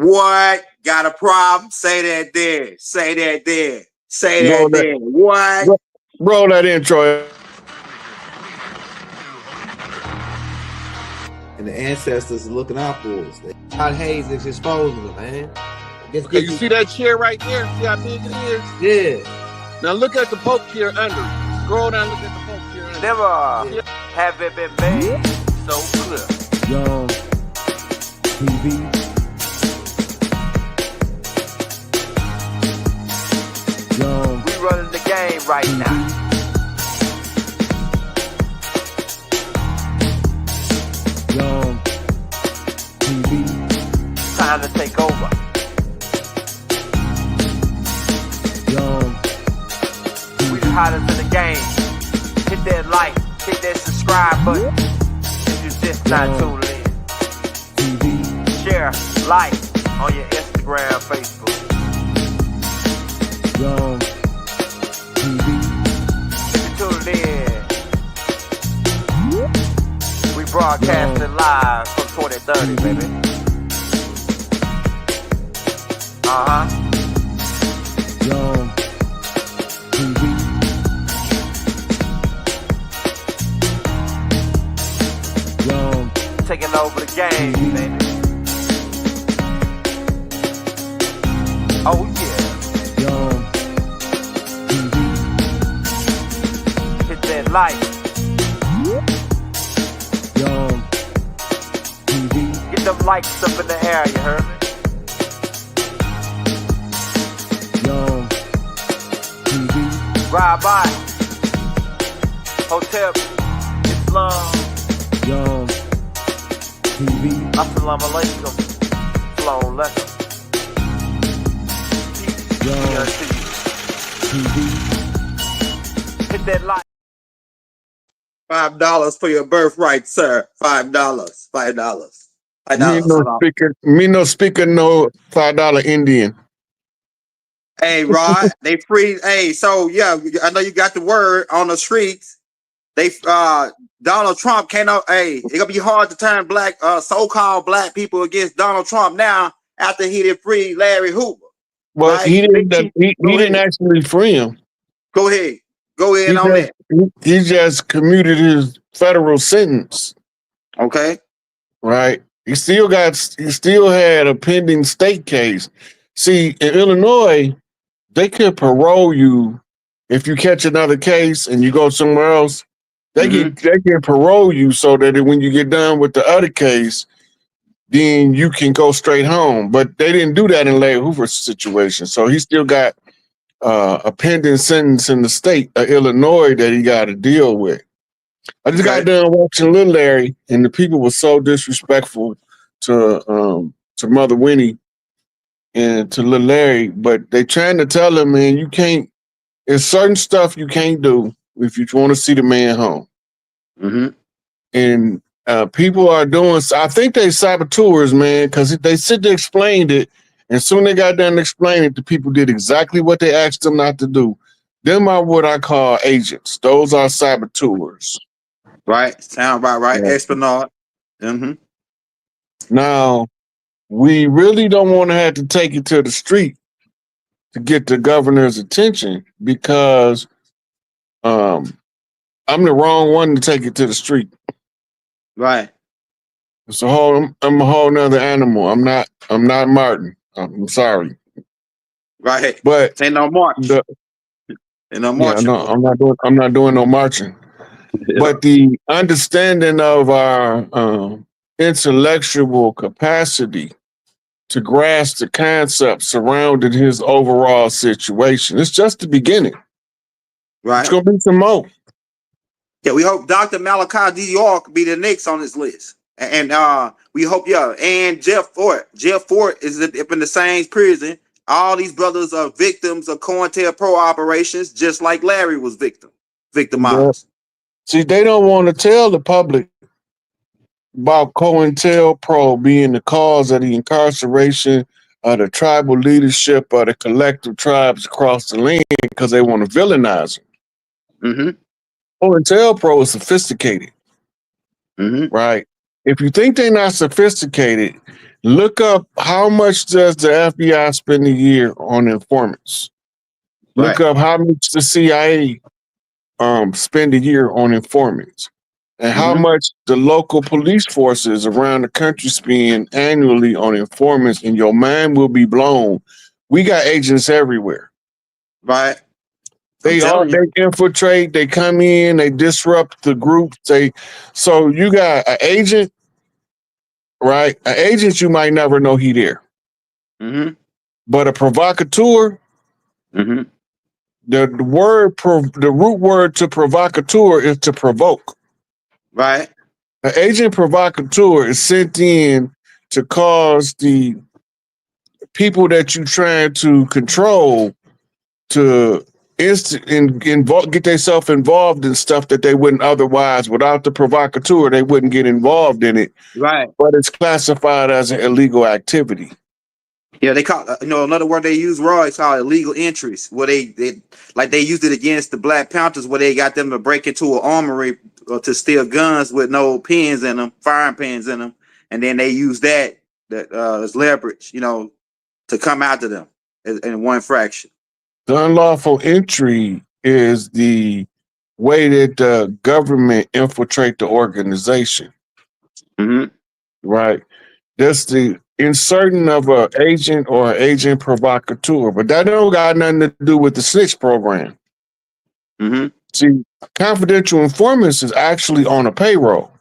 What? Got a problem? Say that there. Say that there. Say Roll that there. What? Roll that intro. And the ancestors are looking out for us. God Hayes is exposing them, man. Okay, you see that chair right there? See how big it is? Yeah. Now look at the Pope chair under it. Scroll down, look at the Pope chair under it. Never have it been made so clear. Young TV. Young. We running the game right now. Young TV. Time to take over. Young. We the hottest in the game. Hit that like, hit that subscribe button. If you just not tuned in. TV. Share, like on your Instagram, Facebook. Young TV. If you tuned in, we broadcasting live from 2030, baby. Young TV. Young Taking over the game, baby. Oh yeah. Young TV. Hit that like. Young TV. Get them likes up in the air, you heard me? Young TV. Ride by. Hotel Islam. Young TV. Assalamu alaikum. Flow lekker. Young TV. Hit that like. $5 for your birthright, sir. $5. $5. Me no speaker, no $5 Indian. Hey, Rod, they free. Hey, so yeah, I know you got the word on the streets. They Donald Trump can't. Hey, it's gonna be hard to turn black, so-called black people against Donald Trump now after he did free Larry Hoover. Well, right? he didn't actually free him. Go ahead on that. He just commuted his federal sentence. Okay. Right. He still had a pending state case. See, in Illinois, they could parole you if you catch another case and you go somewhere else. They can parole you so that when you get done with the other case, then you can go straight home. But they didn't do that in Larry Hoover's situation. So he still got a pending sentence in the state of Illinois that he got to deal with. I just got done watching Little Larry, and the people were so disrespectful to Mother Winnie and to Little Larry. But they trying to tell him, man, you can't. There's certain stuff you can't do if you want to see the man home. And people are doing. I think they saboteurs, man, because they sit there explained it, and soon they got done explaining it, the people did exactly what they asked them not to do. Them are what I call agents. Those are saboteurs. Right. Sound about right. Yeah. Esplanade. Now, we really don't want to have to take it to the street to get the governor's attention because I'm the wrong one to take it to the street. Right. It's I'm a whole nother animal. I'm not Martin. I'm sorry. Right. But ain't no march. Ain't no marching. Yeah, no, I'm not doing no marching. Yeah. But the understanding of our intellectual capacity to grasp the concept surrounding his overall situation. It's just the beginning. Right. It's going to be some more. Yeah, we hope Dr. Malachi D. York be the next on this list. And we hope, and Jeff Fort. Jeff Fort is up in the same prison. All these brothers are victims of COINTELPRO operations, just like Larry was victimized. Yeah. See, they don't want to tell the public about COINTELPRO being the cause of the incarceration of the tribal leadership of the collective tribes across the land because they want to villainize them. COINTELPRO is sophisticated, right? If you think they're not sophisticated, Look up how much does the FBI spend a year on informants. Look Right. up how much the CIA spend a year on informants, and how much the local police forces around the country spend annually on informants, and your mind will be blown. We got agents everywhere. Right. They infiltrate, they come in, they disrupt the groups. So you got an agent, right? An agent, you might never know he there. But a provocateur, the root word to provocateur is to provoke. Right. An agent provocateur is sent in to cause the people that you're trying to control to get themselves involved in stuff that they wouldn't otherwise. Without the provocateur, they wouldn't get involved in it. Right. But it's classified as an illegal activity. Yeah, they call another word they use, Raw, is called illegal entries. Where they used it against the Black Panthers, where they got them to break into an armory to steal guns with no pins in them, firing pins in them, and then they use that as leverage, to come after them in one fraction. The unlawful entry is the way that the government infiltrate the organization. Right. That's the inserting of an agent or an agent provocateur, but that don't got nothing to do with the snitch program. See, confidential informants is actually on a payroll.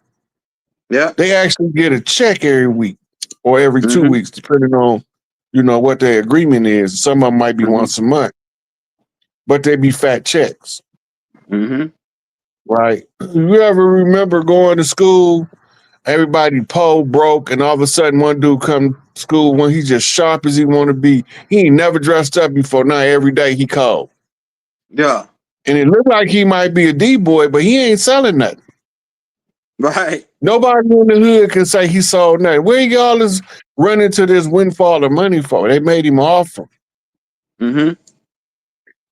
Yeah. They actually get a check every week or every 2 weeks, depending on, what their agreement is. Some of them might be once a month, but they be fat checks. Right. You ever remember going to school? Everybody poor, broke, and all of a sudden one dude come to school when he's just sharp as he want to be. He ain't never dressed up before. Now every day he called. Yeah. And it looked like he might be a D-boy, but he ain't selling nothing. Right. Nobody in the hood can say he sold nothing. Where y'all is running to this windfall of money for? They made him offer.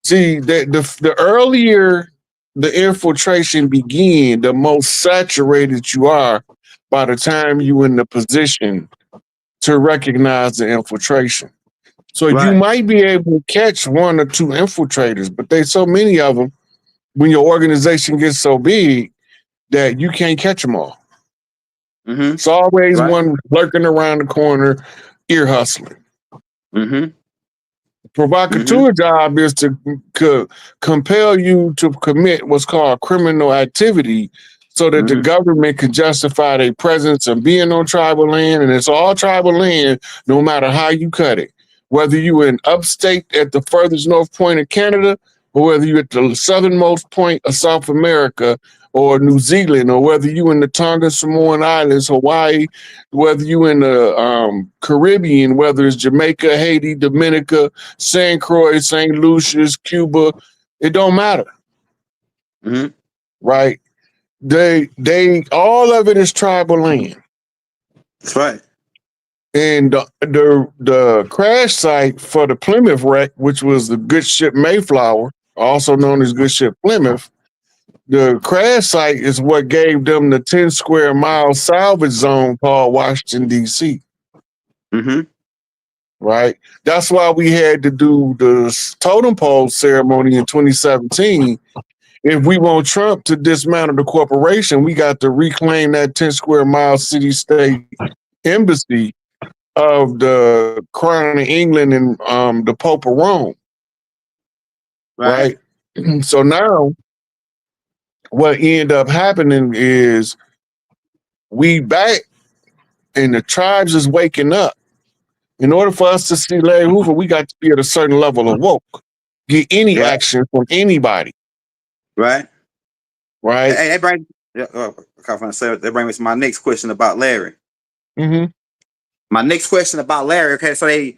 See, the earlier the infiltration begin, the most saturated you are by the time you in the position to recognize the infiltration. So you might be able to catch one or two infiltrators, but there's so many of them when your organization gets so big that you can't catch them all. It's always one lurking around the corner, ear hustling. Provocateur job is to compel you to commit what's called criminal activity so that the government can justify their presence of being on tribal land. And it's all tribal land, no matter how you cut it. Whether you in upstate at the furthest north point of Canada, or whether you at the southernmost point of South America or New Zealand, or whether you in the Tonga, Samoan Islands, Hawaii, whether you in the Caribbean, whether it's Jamaica, Haiti, Dominica, St. Croix, St. Lucia's, Cuba, it don't matter. Right? They all of it is tribal land. That's right. And the crash site for the Plymouth wreck, which was the good ship Mayflower, also known as good ship Plymouth, the crash site is what gave them the 10 square mile salvage zone called Washington, D.C. Right? That's why we had to do the totem pole ceremony in 2017. If we want Trump to dismantle the corporation, we got to reclaim that 10 square mile city-state embassy of the Crown of England and the Pope of Rome. Right? So now what ended up happening is we back and the tribes is waking up. In order for us to see Larry Hoover, we got to be at a certain level of woke. Get any action from anybody. Right? Hey, that brings me to my next question about Larry. My next question about Larry. Okay, so they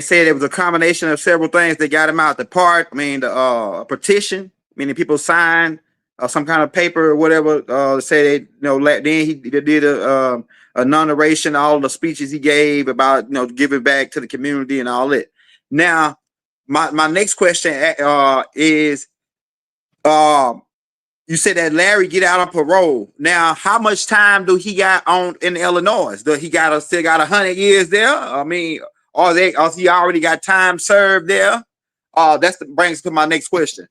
said it was a combination of several things that got him out. The petition, meaning people signed some kind of paper or whatever. Say they, then he did a narration, all the speeches he gave about giving back to the community and all that. Now, my next question is you said that Larry get out on parole. Now, how much time do he got on in Illinois? Do he still got 100 years there? I mean, or he already got time served there? Brings to my next question.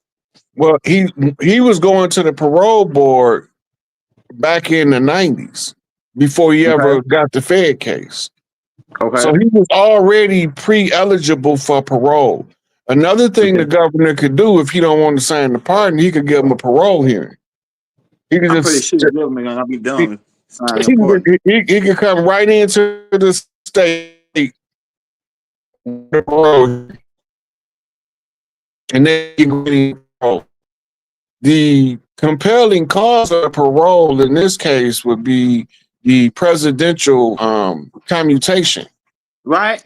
Well, he was going to the parole board back in the 90s before he ever got the Fed case. Okay. So he was already pre-eligible for parole. Another thing the governor could do if he don't want to sign the pardon, he could give him a parole hearing. He could I'm pretty sure the government gonna be done. He could come right into the state with parole, and then he can get parole. The compelling cause of parole in this case would be the presidential commutation. Right.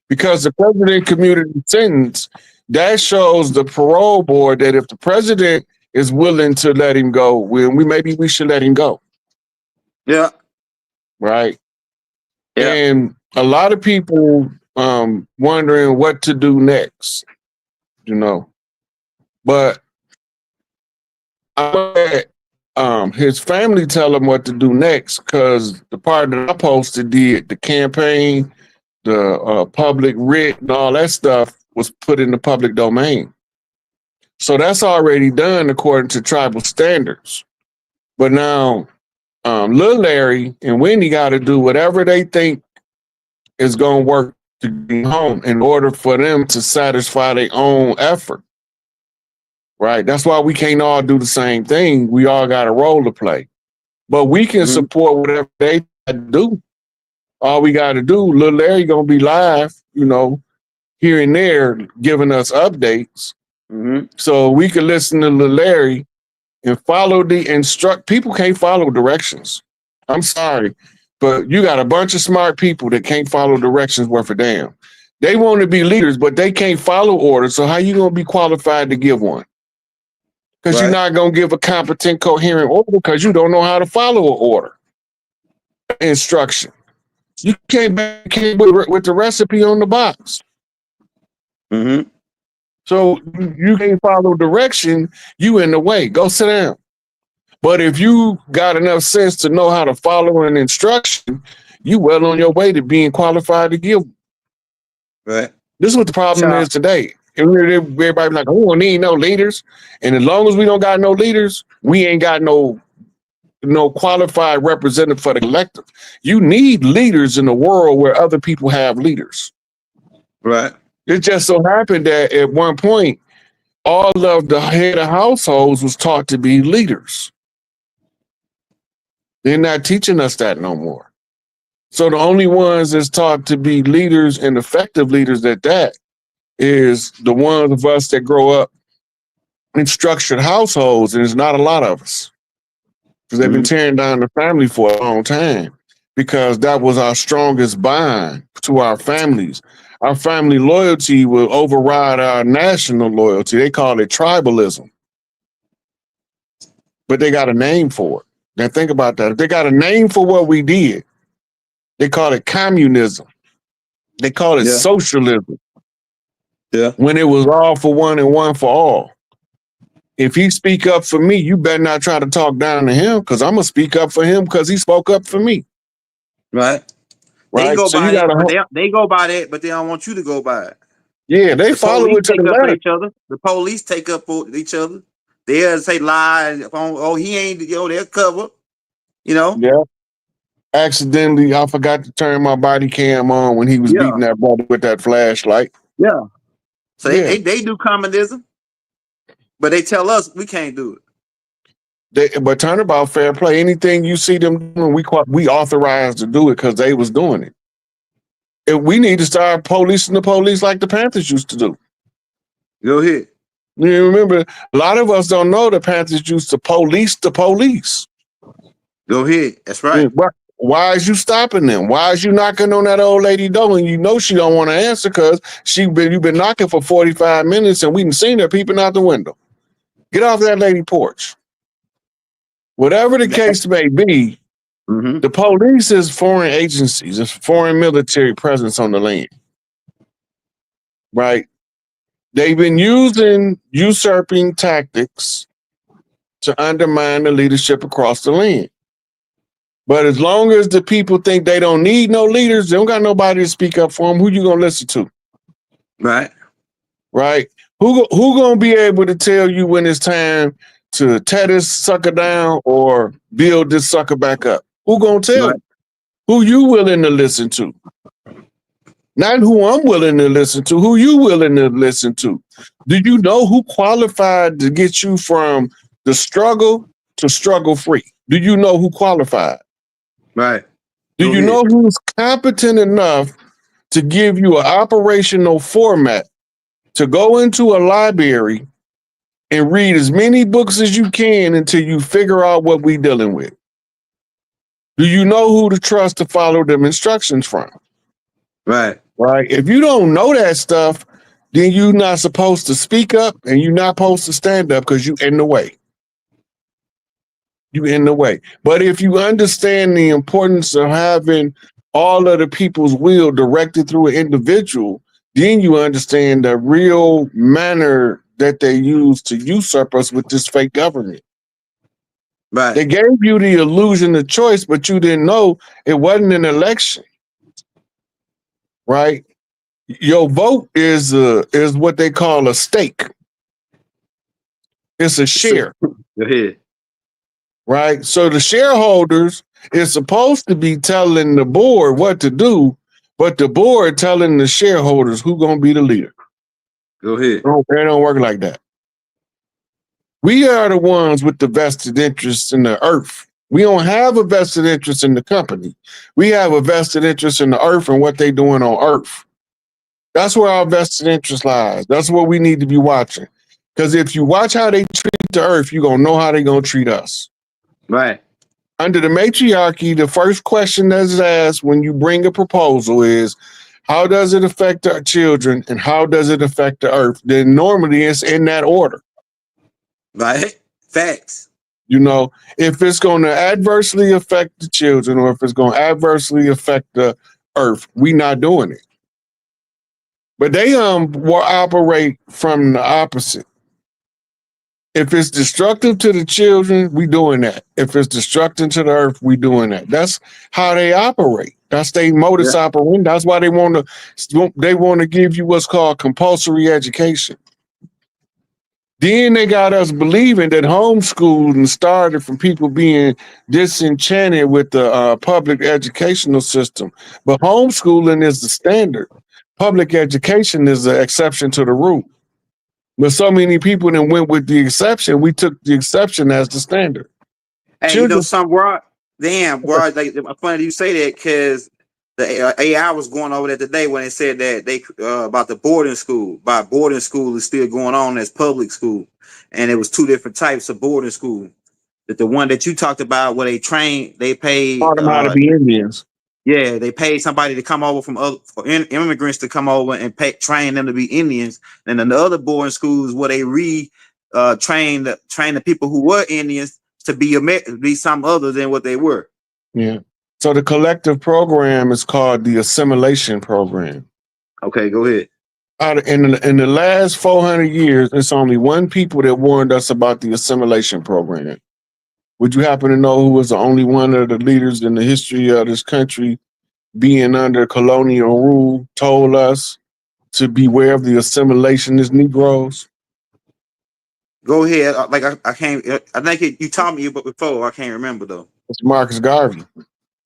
Because the president commuted the sentence, that shows the parole board that if the president is willing to let him go, maybe we should let him go. Yeah. Right. Yeah. And a lot of people wondering what to do next, But I let his family tell him what to do next, because the part that I posted did the campaign, the public writ and all that stuff was put in the public domain. So that's already done according to tribal standards. But now Lil Larry and Wendy got to do whatever they think is going to work to get home in order for them to satisfy their own effort. Right? That's why we can't all do the same thing. We all got a role to play. But we can support whatever they do. All we got to do, Lil Larry gonna be live, here and there, giving us updates. So we can listen to Lil Larry and follow people can't follow directions. I'm sorry, but you got a bunch of smart people that can't follow directions worth a damn. They want to be leaders, but they can't follow orders. So how you gonna be qualified to give one? Because you're not gonna give a competent, coherent order because you don't know how to follow an order. Instruction. You came with the recipe on the box. So you can't follow direction, you in the way. Go sit down. But if you got enough sense to know how to follow an instruction, you well on your way to being qualified to give. Right. This is what the problem is today. Everybody like, we don't need no leaders. And as long as we don't got no leaders, we ain't got no qualified representative for the collective. You need leaders in a world where other people have leaders. Right. It just so happened that at one point, all of the head of households was taught to be leaders. They're not teaching us that no more. So the only ones that's taught to be leaders and effective leaders at that is the ones of us that grow up in structured households, and there's not a lot of us. Because they've been tearing down the family for a long time, because that was our strongest bond to our families. Our family loyalty will override our national loyalty. They call it tribalism. But they got a name for it. Now think about that. If they got a name for what we did, they call it communism. They call it socialism. Yeah. When it was all for one and one for all. If he speak up for me, you better not try to talk down to him, because I'm going to speak up for him because he spoke up for me. Right. They go by that, they go by that, but they don't want you to go by it. Yeah, they follow it to the letter. Each other. The police take up for each other. They'll say lies. Oh, he ain't, they'll cover. Yeah. Accidentally, I forgot to turn my body cam on when he was beating that brother with that flashlight. Yeah. So they do communism, but they tell us we can't do it. But turnabout fair play. Anything you see them doing, we authorized to do it because they was doing it. And we need to start policing the police like the Panthers used to do. Go ahead. You remember, a lot of us don't know the Panthers used to police the police. Go ahead. That's right. Why is you stopping them? Why is you knocking on that old lady door and you know she don't want to answer because you've been knocking for 45 minutes and we done seen her peeping out the window. Get off that lady porch. Whatever the case may be, the police is foreign agencies. It's foreign military presence on the land. Right? They've been using usurping tactics to undermine the leadership across the land. But as long as the people think they don't need no leaders, they don't got nobody to speak up for them, who you gonna listen to? Right. Right? Who gonna be able to tell you when it's time to tear this sucker down or build this sucker back up? Who gonna tell Right. you? Who you willing to listen to? Not who I'm willing to listen to, who you willing to listen to. Do you know who qualified to get you from the struggle to struggle free? Do you know who qualified? Right. Do Go you ahead. know who's competent enough to give you an operational format to go into a library and read as many books as you can until you figure out what we're dealing with? Do you know who to trust to follow them instructions from? Right. Right. If you don't know that stuff, then you're not supposed to speak up and you're not supposed to stand up because you're in the way. You're in the way. But if you understand the importance of having all of the people's will directed through an individual, then you understand the real manner that they use to usurp us with this fake government. Right. They gave you the illusion of choice, but you didn't know it wasn't an election. Right? Your vote is what they call a stake. It's a share. Go ahead. Right? So the shareholders is supposed to be telling the board what to do, but the board telling the shareholders who gonna be the leader. Go ahead. It don't work like that. We are the ones with the vested interest in the earth. We don't have a vested interest in the company. We have a vested interest in the earth and what they doing on earth. That's where our vested interest lies. That's what we need to be watching. Because if you watch how they treat the earth, you're gonna know how they're gonna treat us. Right. Under the matriarchy, the first question that's asked when you bring a proposal is, how does it affect our children and how does it affect the earth? Then normally it's in that order. Right. Facts. You know, if it's going to adversely affect the children or if it's going to adversely affect the earth, we not doing it. But they will operate from the opposite. If it's destructive to the children, we doing that. If it's destructive to the earth, we doing that. That's how they operate. That's their modus operandi. That's why they want to give you what's called compulsory education. Then they got us believing that homeschooling started from people being disenchanted with the public educational system. But homeschooling is the standard. Public education is the exception to the rule. But so many people then went with the exception, we took the exception as the standard. Hey, you know something, bro? Damn, bro. Like, funny you say that because the AI was going over that today when it said that they about the boarding school. By boarding school is still going on as public school, and it was two different types of boarding school. That the one that you talked about, where they paid taught them how to be Indians. Yeah, they paid somebody to come over for immigrants to come over and train them to be Indians. And then the other boarding schools where they train the people who were Indians to be some other than what they were. Yeah. So the collective program is called the assimilation program. Okay, go ahead. In the last 400 years, it's only one people that warned us about the assimilation program. Would you happen to know who was the only one of the leaders in the history of this country being under colonial rule told us to beware of the assimilationist Negroes? Go ahead. Like I can't. I think you taught me before. I can't remember though. It's Marcus Garvey.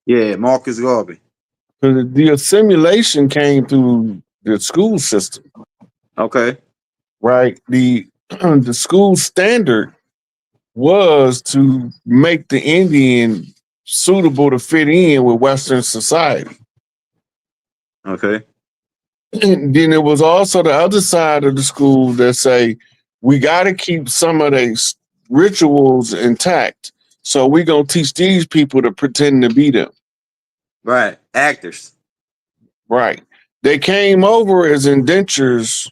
Yeah, Marcus Garvey. The assimilation came through the school system. Okay. Right. The school standard was to make the Indian suitable to fit in with Western society. Okay. And then it was also the other side of the school that say, we got to keep some of these rituals intact. So we're going to teach these people to pretend to be them. Right. Actors. Right. They came over as indentures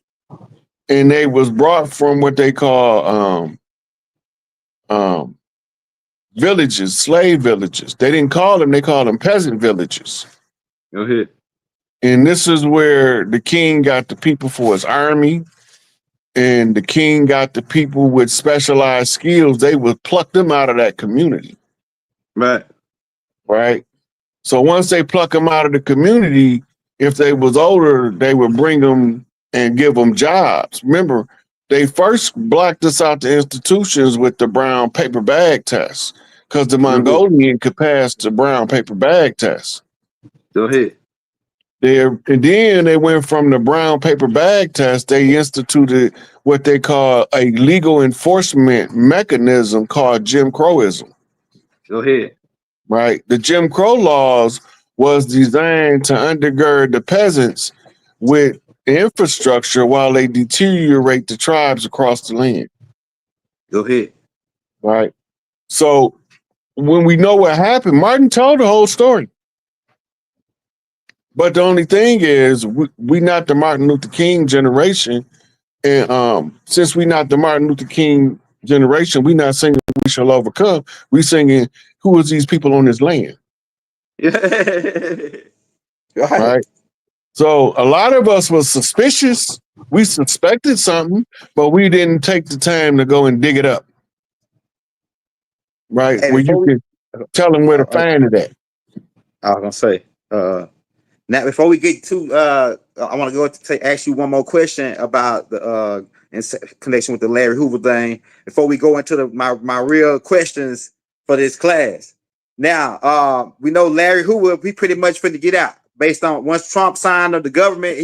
and they was brought from what they call villages, slave villages. They didn't call them, they called them peasant villages. Go ahead. And this is where the king got the people for his army. and the king got the people with specialized skills, they would pluck them out of that community. Right. Right. So once they pluck them out of the community, if they was older, they would bring them and give them jobs. Remember, they first blocked us out the institutions with the brown paper bag test because the Mongolian could pass the brown paper bag test. Go ahead. And then they went from the brown paper bag test, they instituted what they call a legal enforcement mechanism called Jim Crowism. Go ahead. Right? The Jim Crow laws was designed to undergird the peasants with infrastructure while they deteriorate the tribes across the land. Go ahead. Right? So when we know what happened, Martin told the whole story. But the only thing is, we not the Martin Luther King generation. And since we not the Martin Luther King generation, we not singing "We Shall Overcome." We singing "Who is these people on this land?" Right. So a lot of us was suspicious. We suspected something, but we didn't take the time to go and dig it up. Right. Hey, where you can tell them where to find it at. I was gonna say, now before we get to I want to go to ask you one more question about the in connection with the Larry Hoover thing before we go into my real questions for this class. Now, we know Larry Hoover, we pretty much finna get out based on once Trump signed of the government,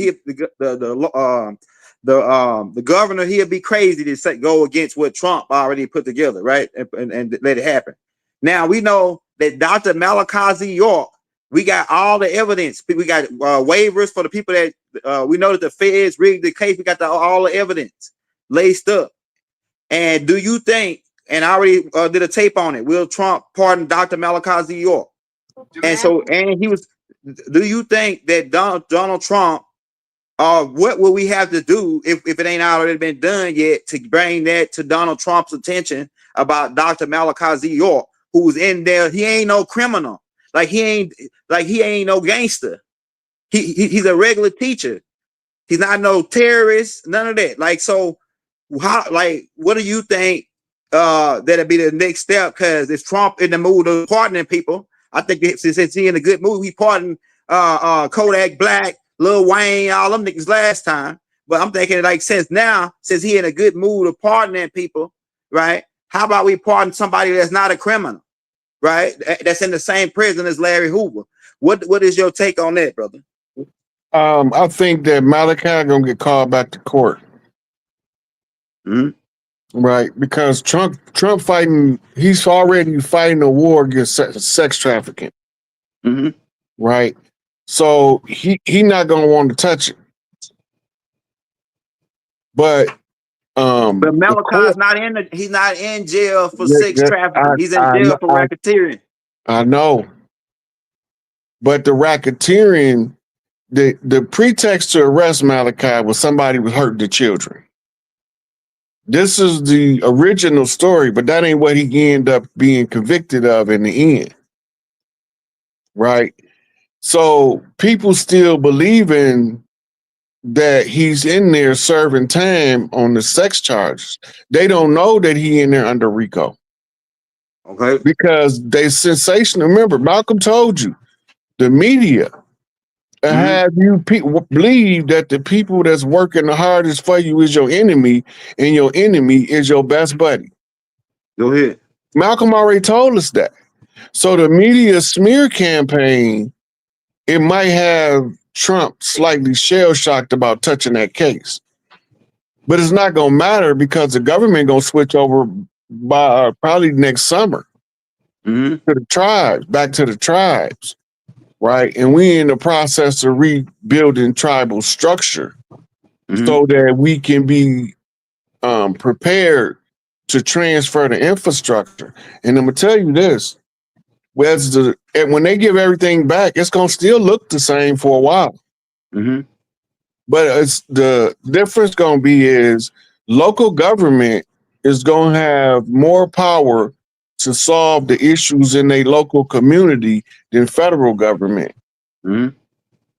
the governor, he'll be crazy to go against what Trump already put together, right? And let it happen. Now we know that Dr. Malachi York, we got all the evidence. We got waivers for the people that we know that the feds rigged the case. We got all the evidence laced up. And do you think, and I already did a tape on it, will Trump pardon Dr. Malachi York? Do you think that Donald Trump, what will we have to do if it ain't already been done yet to bring that to Donald Trump's attention about Dr. Malachi York, who's in there? He ain't no criminal. He ain't no gangster. He's a regular teacher. He's not no terrorist, none of that. So what do you think that'll be the next step? Because if Trump in the mood of pardoning people, I think since he in a good mood, he pardoned Kodak Black, Lil Wayne, all them niggas last time. But I'm thinking since he in a good mood of pardoning people, right? How about we pardon somebody that's not a criminal, right? That's in the same prison as Larry Hoover. What is your take on that, brother? I think that Malachi gonna get called back to court. Right, because Trump fighting, he's already fighting a war against sex trafficking. Right, so he not gonna want to touch it. But Malachi's he's not in jail for sex trafficking. He's in jail for racketeering. I know, but the racketeering, the pretext to arrest Malachi was somebody was hurting the children. This is the original story, but that ain't what he ended up being convicted of in the end. Right? So people still believing that he's in there serving time on the sex charges. They don't know that he in there under RICO. Okay. Because they sensational. Remember, Malcolm told you, the media have you believe that the people that's working the hardest for you is your enemy, and your enemy is your best buddy. Go ahead. Malcolm already told us that. So the media smear campaign, it might have Trump slightly shell-shocked about touching that case. But it's not going to matter because the government going to switch over by probably next summer to the tribes, back to the tribes. Right. And we in the process of rebuilding tribal structure so that we can be prepared to transfer the infrastructure. And I'm gonna tell you this, when they give everything back, it's gonna still look the same for a while. But it's the difference gonna be is local government is gonna have more power to solve the issues in a local community than federal government.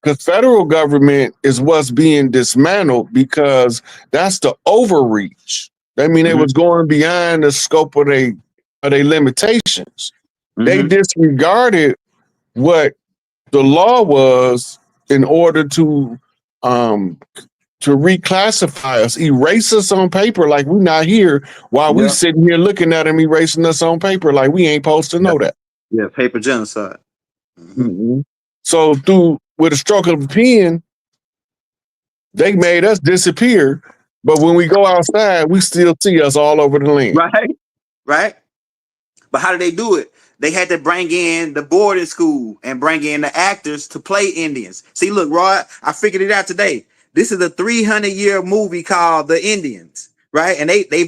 because federal government is what's being dismantled because that's the overreach. I mean, it was going beyond the scope of their limitations. They disregarded what the law was in order to reclassify us, erase us on paper like we're not here, while we sitting here looking at them erasing us on paper like we ain't supposed to know that. Yeah, paper genocide. So with a stroke of a pen, they made us disappear. But when we go outside, we still see us all over the land. Right. But how did they do it? They had to bring in the boarding school and bring in the actors to play Indians. See, look, Rod, I figured it out today. This is a 300-year movie called The Indians, right? And they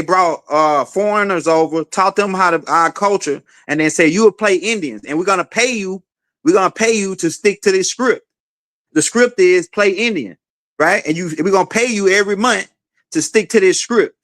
brought foreigners over, taught them our culture, and then say you will play Indians, and we're gonna pay you to stick to this script. The script is play Indian, right? And we're gonna pay you every month to stick to this script.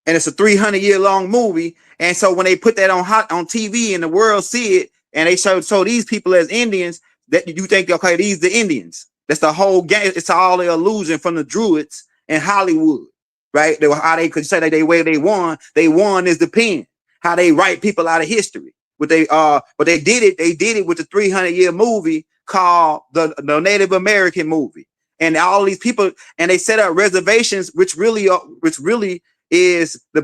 And it's a 300-year long movie. And so when they put that on TV and the world see it, and they show these people as Indians, that you think, okay, these the Indians. That's the whole game. It's all the illusion from the Druids in Hollywood, right? How they could say that they won is the pen. How they write people out of history. But they did it with the 300-year movie called the Native American movie. And all these people, and they set up reservations, which really is the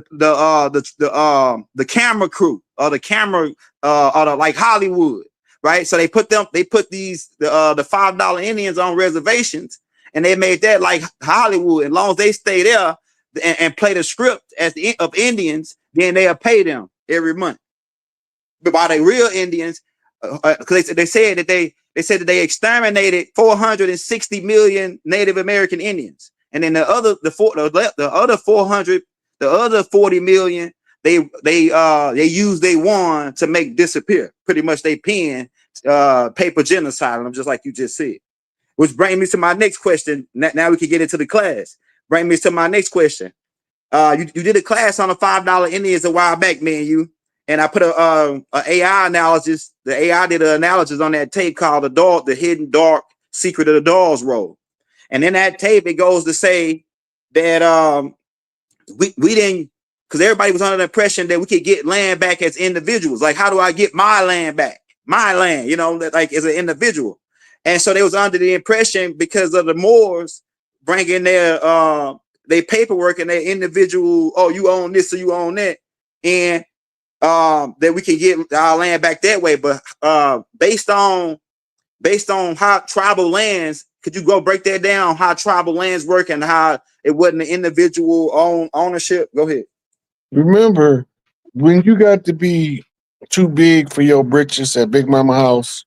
camera crew or the camera or like Hollywood, right? So they put these the $5 Indians on reservations, and they made that like Hollywood. As long as they stay there and play the script of Indians, then they'll pay them every month. But by the real Indians, because they said that they exterminated 460 million Native American Indians, and then the other 40 million they used they won to make disappear. Pretty much they pen paper genocide on them, just like you just said. Which brings me to my next question. Now we can get into the class. Bring me to my next question. You did a class on the $5 Indians a while back, me and you. And I put a AI analysis. The AI did an analysis on that tape called the Hidden Dark Secret of the Dolls Roll. And in that tape, it goes to say that we didn't, because everybody was under the impression that we could get land back as individuals. Like, how do I get my land back? My land, like as an individual. And so they was under the impression, because of the Moors bringing their paperwork and their individual, oh, you own this or you own that, and that we can get our land back that way. But based on how tribal lands, could you go break that down, how tribal lands work and how it wasn't an individual ownership? Go ahead. Remember, when you got to be too big for your britches at Big Mama house,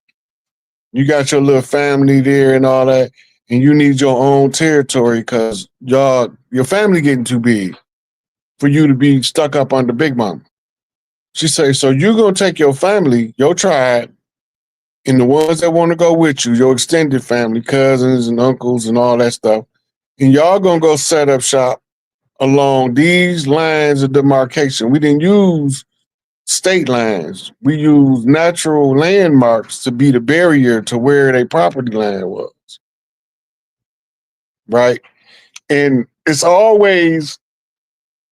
you got your little family there and all that, and you need your own territory because your family getting too big for you to be stuck up under Big Mama. She say, so you're going to take your family, your tribe, and the ones that want to go with you, your extended family, cousins and uncles and all that stuff, and y'all going to go set up shop along these lines of demarcation. We didn't use state lines. We used natural landmarks to be the barrier to where their property line was. Right? And it's always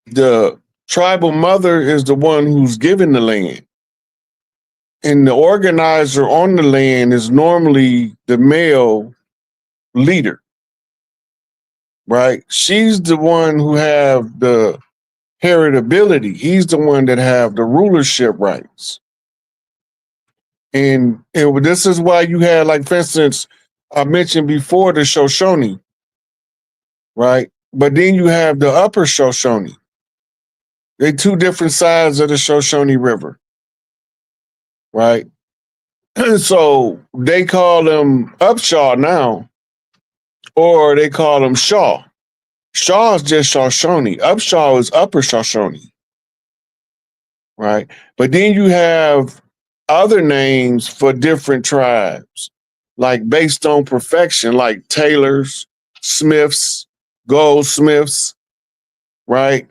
the tribal mother is the one who's given the land. And the organizer on the land is normally the male leader. Right? She's the one who have the heritability. He's the one that have the rulership rights. And this is why you had, like, for instance, I mentioned before the Shoshone, right? But then you have the upper Shoshone. They're two different sides of the Shoshone River, right? So they call them Upshaw now, or they call them Shaw. Shaw is just Shoshone. Upshaw is Upper Shoshone, right? But then you have other names for different tribes, like based on perfection, like tailors, smiths, goldsmiths, right?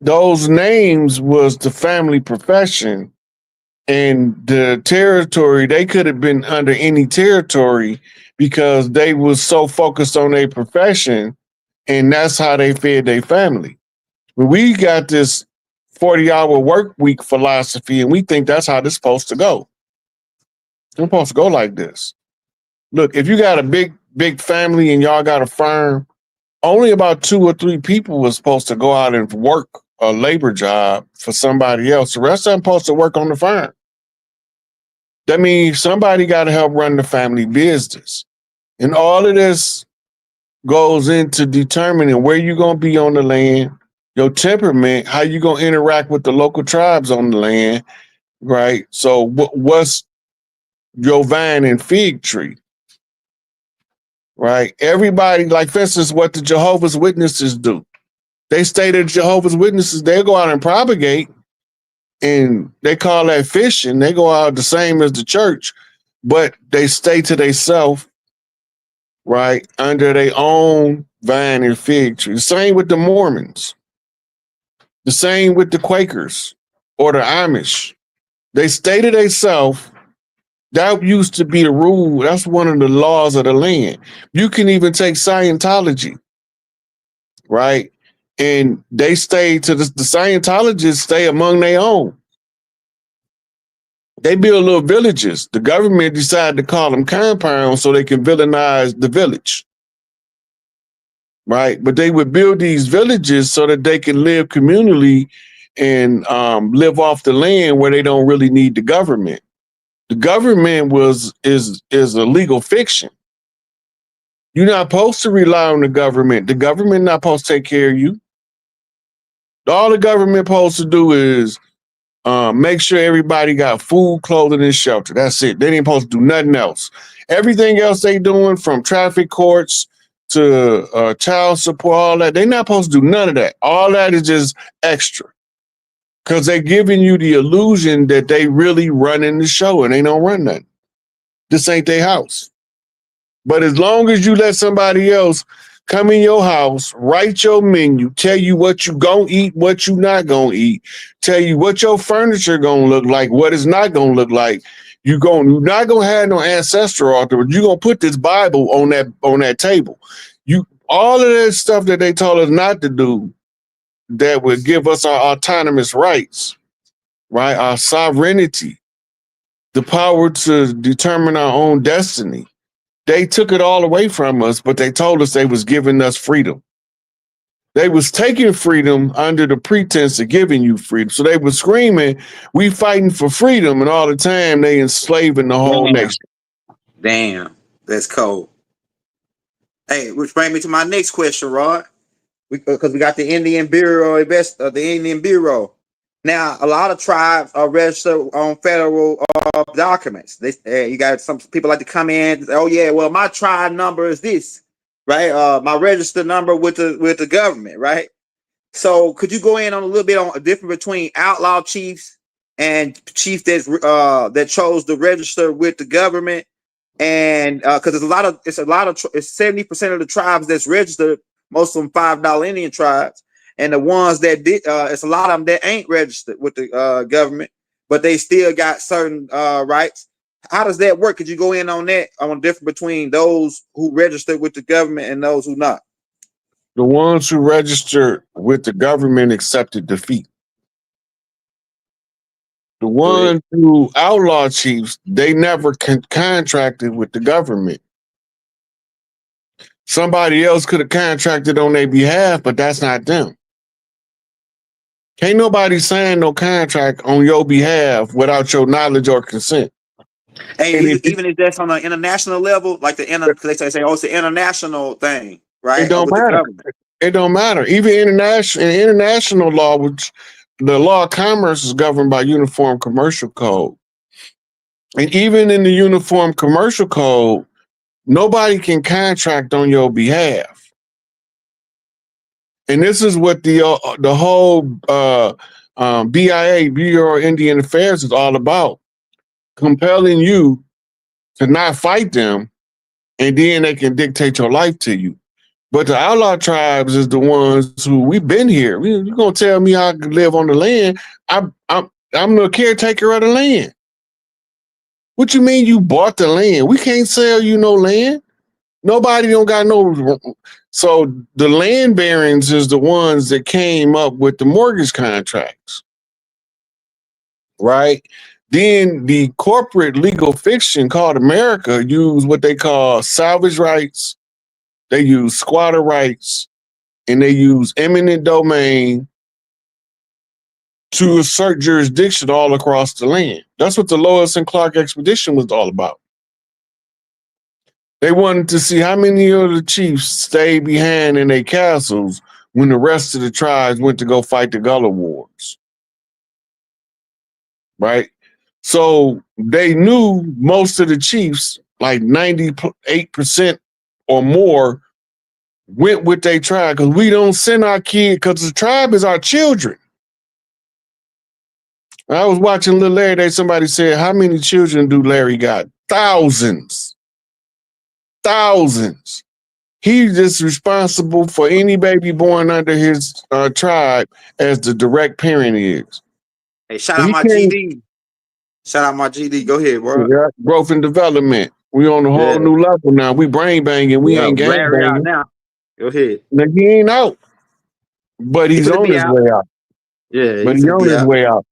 Those names was the family profession And the territory, they could have been under any territory because they was so focused on their profession, and that's how they fed their family. But we got this 40-hour work week philosophy, and we think that's how this supposed to go. It's supposed to go like this. Look, if you got a big family and y'all got a firm, only about 2 or 3 people was supposed to go out and work a labor job for somebody else. The rest of them supposed to work on the firm. That means somebody got to help run the family business. And all of this goes into determining where you're going to be on the land, your temperament, how you going to interact with the local tribes on the land, right? So what's your vine and fig tree, right? Everybody, like for instance, what the Jehovah's Witnesses do. They stay to Jehovah's Witnesses, they go out and propagate, and they call that fishing. They go out the same as the church, but they stay to themselves, right, under their own vine and fig tree. The same with the Mormons. The same with the Quakers or the Amish. They stay to themselves. That used to be the rule. That's one of the laws of the land. You can even take Scientology, right? And they stay to the Scientologists stay among their own. They build little villages. The government decided to call them compounds so they can villainize the village, right? But they would build these villages so that they can live communally and live off the land where they don't really need the government. The government is a legal fiction. You're not supposed to rely on the government. The government not supposed to take care of you. All the government supposed to do is make sure everybody got food, clothing, and shelter. That's it. They ain't supposed to do nothing else. Everything else they doing, from traffic courts to child support, all that, they not supposed to do none of that. All that is just extra. Because they're giving you the illusion that they really running the show, and they don't run nothing. This ain't their house. But as long as you let somebody else come in your house, write your menu, tell you what you gonna eat, what you not gonna eat, tell you what your furniture gonna look like, what it's not gonna look like. You're not gonna have no ancestral altar, but you're gonna put this Bible on that table. All of that stuff that they told us not to do, that would give us our autonomous rights, right? Our sovereignty, the power to determine our own destiny. They took it all away from us, but they told us they was giving us freedom. They was taking freedom under the pretense of giving you freedom. So they were screaming, we fighting for freedom, and all the time they enslaving the whole nation. Damn, that's cold. Hey, which brings me to my next question, Rod. Because we got the Indian Bureau the Indian Bureau. Now, a lot of tribes are registered on federal documents. You got some people like to come in. Oh yeah, well my tribe number is this, right? My registered number with the government, right? So, could you go in on a little bit on a difference between outlaw chiefs and chiefs that chose to register with the government? And because it's 70% of the tribes that's registered. Most of them $5 Indian tribes, and the ones that did, it's a lot of them that ain't registered with the government, but they still got certain rights. How does that work? Could you go in on that, on the difference between those who registered with the government and those who not? The ones who registered with the government accepted defeat. The ones who outlaw chiefs, they never contracted with the government. Somebody else could have contracted on their behalf, but that's not them. Can't nobody sign no contract on your behalf without your knowledge or consent. And even if that's on an international level, like they say, oh, it's an international thing, right? It don't matter. It don't matter. Even international law, which the law of commerce is governed by Uniform Commercial Code. And even in the Uniform Commercial Code, nobody can contract on your behalf. And this is what the whole BIA, Bureau of Indian Affairs, is all about. Compelling you to not fight them, and then they can dictate your life to you. But the outlaw tribes is the ones who, we've been here. You're going to tell me I can live on the land. I'm the caretaker of the land. What you mean you bought the land? We can't sell you no land. Nobody don't got no. So the land barons is the ones that came up with the mortgage contracts, right? Then the corporate legal fiction called America use what they call salvage rights. They use squatter rights, and they use eminent domain to assert jurisdiction all across the land. That's what the Lois and Clark expedition was all about. They wanted to see how many of the chiefs stayed behind in their castles when the rest of the tribes went to go fight the Gullah Wars. Right? So they knew most of the chiefs, like 98% or more, went with their tribe because we don't send our kids, because the tribe is our children. I was watching Little Larry Day. Somebody said, how many children do Larry got? Thousands. Thousands. He's just responsible for any baby born under his tribe as the direct parent is. Hey, shout out my GD. Shout out my GD. Go ahead, bro. Yeah, growth and development. We on a whole new level now. We brain banging. We ain't gang Larry out banging. now. Go ahead. Now, he ain't out, but he's on his way out. Yeah, but he's on his way out.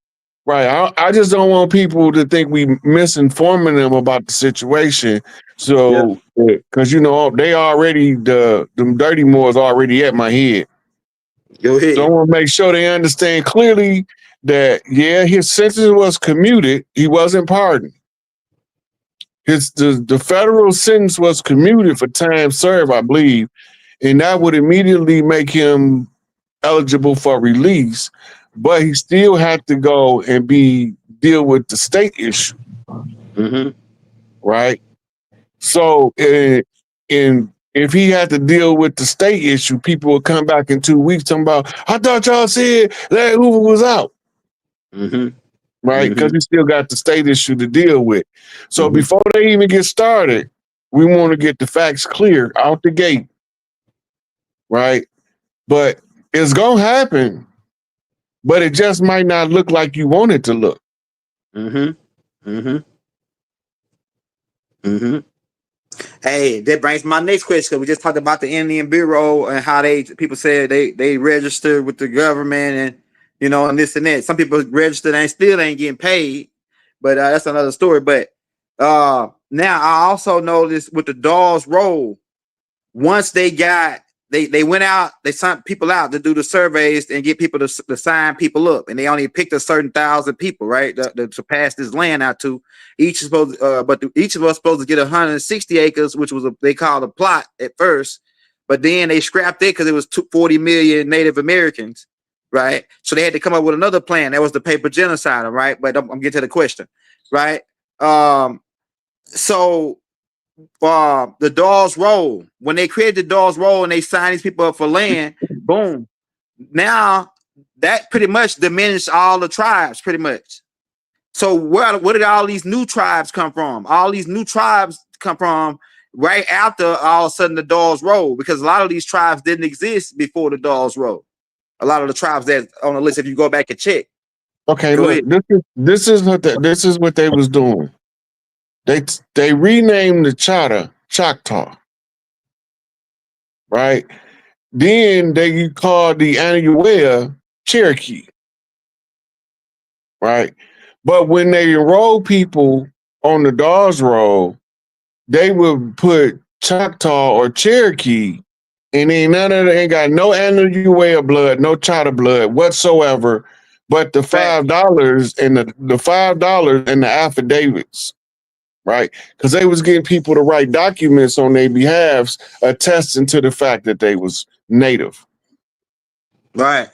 Right. I just don't want people to think we misinforming them about the situation. So, because you know they already them dirty moors already at my head. Go ahead. So I want to make sure they understand clearly that his sentence was commuted. He wasn't pardoned. The federal sentence was commuted for time served, I believe, and that would immediately make him eligible for release. But he still had to go and deal with the state issue, right? So, if he had to deal with the state issue, people would come back in 2 weeks talking about, I thought y'all said Larry Hoover was out, right? Because he still got the state issue to deal with. So before they even get started, we want to get the facts clear out the gate, right? But it's gonna happen. But it just might not look like you want it to look. Hey, that brings my next question, because we just talked about the Indian Bureau and how people said they registered with the government and and this and that. Some people registered and still ain't getting paid, but that's another story. But now I also noticed with the Dolls roll, once they went out, they sent people out to do the surveys and get people to sign people up, and they only picked a certain 1,000 people, right, to pass this land out to. Each is supposed, each of us supposed to get 160 acres, which was they called a plot at first, but then they scrapped it because it was 40 million Native Americans, right? So they had to come up with another plan. That was the paper genocide, right? But I'm getting to the question, right? So. The Dolls roll, when they created the Dolls roll and they signed these people up for land, boom. Now that pretty much diminished all the tribes, pretty much. So where did all these new tribes come from? All these new tribes come from right after all of a sudden the Dolls roll, because a lot of these tribes didn't exist before the Dolls roll. A lot of the tribes that on the list, if you go back and check. Okay, look, this is what they was doing. They renamed the Choctaw, right? Then they called the Anahuia Cherokee, right? But when they enroll people on the Dawes roll, they would put Choctaw or Cherokee, and ain't got no Anahuia blood, no Choctaw blood whatsoever, but the $5 and the $5 and the affidavits. Right, because they was getting people to write documents on their behalves, attesting to the fact that they was Native. Right.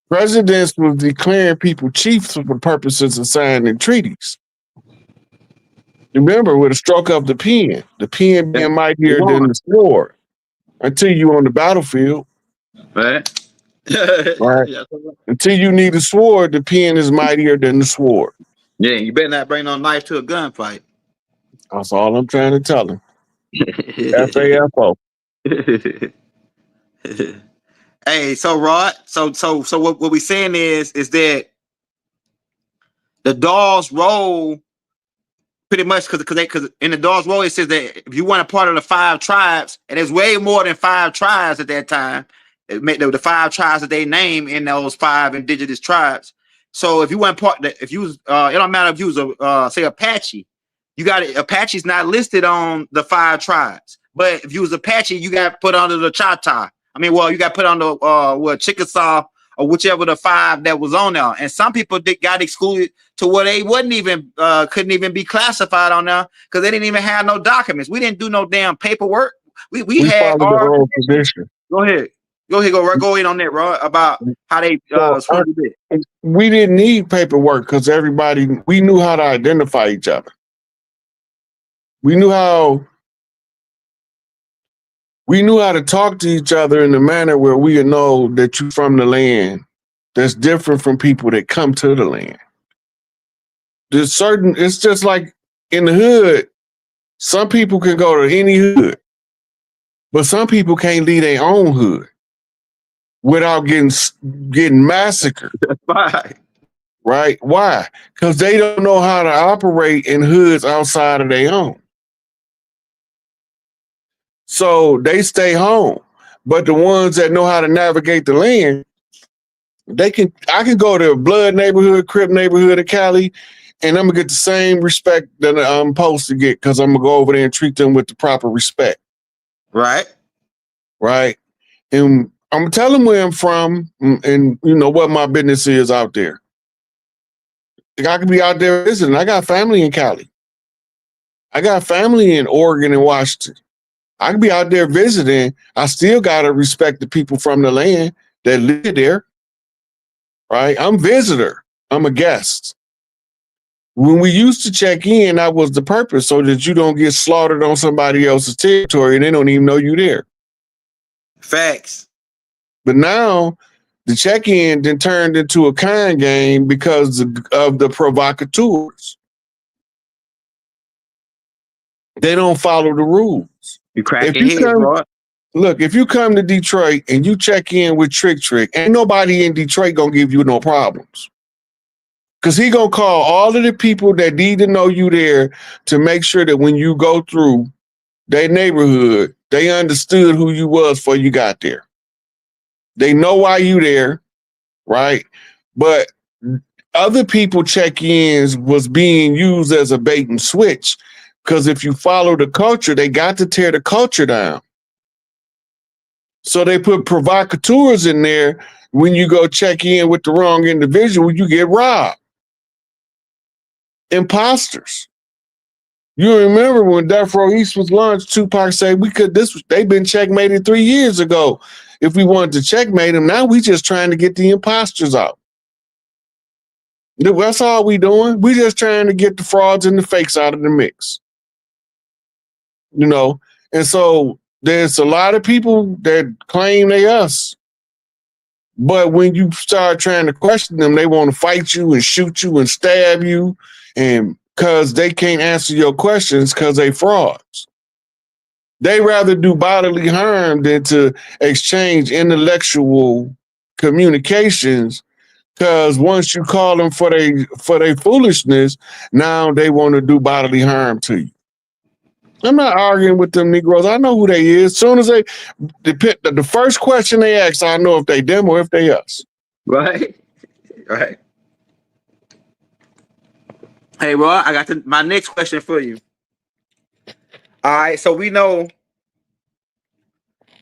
Presidents was declaring people chiefs for purposes of signing treaties. Remember, with a stroke of the pen being mightier than the sword, until you on the battlefield. Right. Until you need a sword, the pen is mightier than the sword. Yeah, you better not bring no knife to a gunfight. That's all I'm trying to tell him. FAFO. Hey, so Rod, so what we saying is that the Dolls roll pretty much because in the Dollars Roll it says that if you want a part of the 5 tribes, and there's way more than 5 tribes at that time. It made the 5 tribes that they name in those 5 indigenous tribes. So if you want part, if you was, it don't matter if you was a say Apache, you got it. Apache's not listed on the 5 tribes, but if you was Apache, you got put under the Chata. I mean, well, you got put on the Chickasaw or whichever the 5 that was on there. And some people got excluded to where they wasn't even couldn't even be classified on there because they didn't even have no documents. We didn't do no damn paperwork. We had followed our the old tradition. Go ahead. Go in on that, Rod, about how they we didn't need paperwork because we knew how to identify each other. We knew how to talk to each other in a manner where we would know that you're from the land that's different from people that come to the land. It's just like in the hood, some people can go to any hood, but some people can't leave their own hood without getting massacred. Right? Why? Because they don't know how to operate in hoods outside of their own. So they stay home. But the ones that know how to navigate the land, I can go to a Blood neighborhood, Crip neighborhood of Cali, and I'm gonna get the same respect that I'm supposed to get because I'm gonna go over there and treat them with the proper respect. Right. And I'm gonna tell them where I'm from and you know what my business is out there. I could be out there visiting. I got family in Cali. I got family in Oregon and Washington. I could be out there visiting. I still gotta respect the people from the land that live there. Right? I'm a visitor. I'm a guest. When we used to check in, that was the purpose, so that you don't get slaughtered on somebody else's territory and they don't even know you there. Facts. But now the check-in then turned into a kind game because of the provocateurs. They don't follow the rules. You cracking heads, bro. Look, if you come to Detroit and you check in with Trick, ain't nobody in Detroit gonna give you no problems. Because he gonna call all of the people that need to know you there to make sure that when you go through their neighborhood, they understood who you was before you got there. They know why you there, right? But other people check-ins was being used as a bait and switch. Because if you follow the culture, they got to tear the culture down. So they put provocateurs in there. When you go check in with the wrong individual, you get robbed. Imposters. You remember when Death Row East was launched, Tupac said they've been checkmated 3 years ago. If we wanted to checkmate them, now we just trying to get the imposters out. That's all we doing. We just trying to get the frauds and the fakes out of the mix. You know, and so there's a lot of people that claim they us. But when you start trying to question them, they want to fight you and shoot you and stab you, and because they can't answer your questions because they frauds. They rather do bodily harm than to exchange intellectual communications, because once you call them for their foolishness, now they want to do bodily harm to you. I'm not arguing with them Negroes. I know who they is. As soon as the first question they ask, I know if they them or if they us. Right. Hey, Roy, I got my next question for you. All right, so we know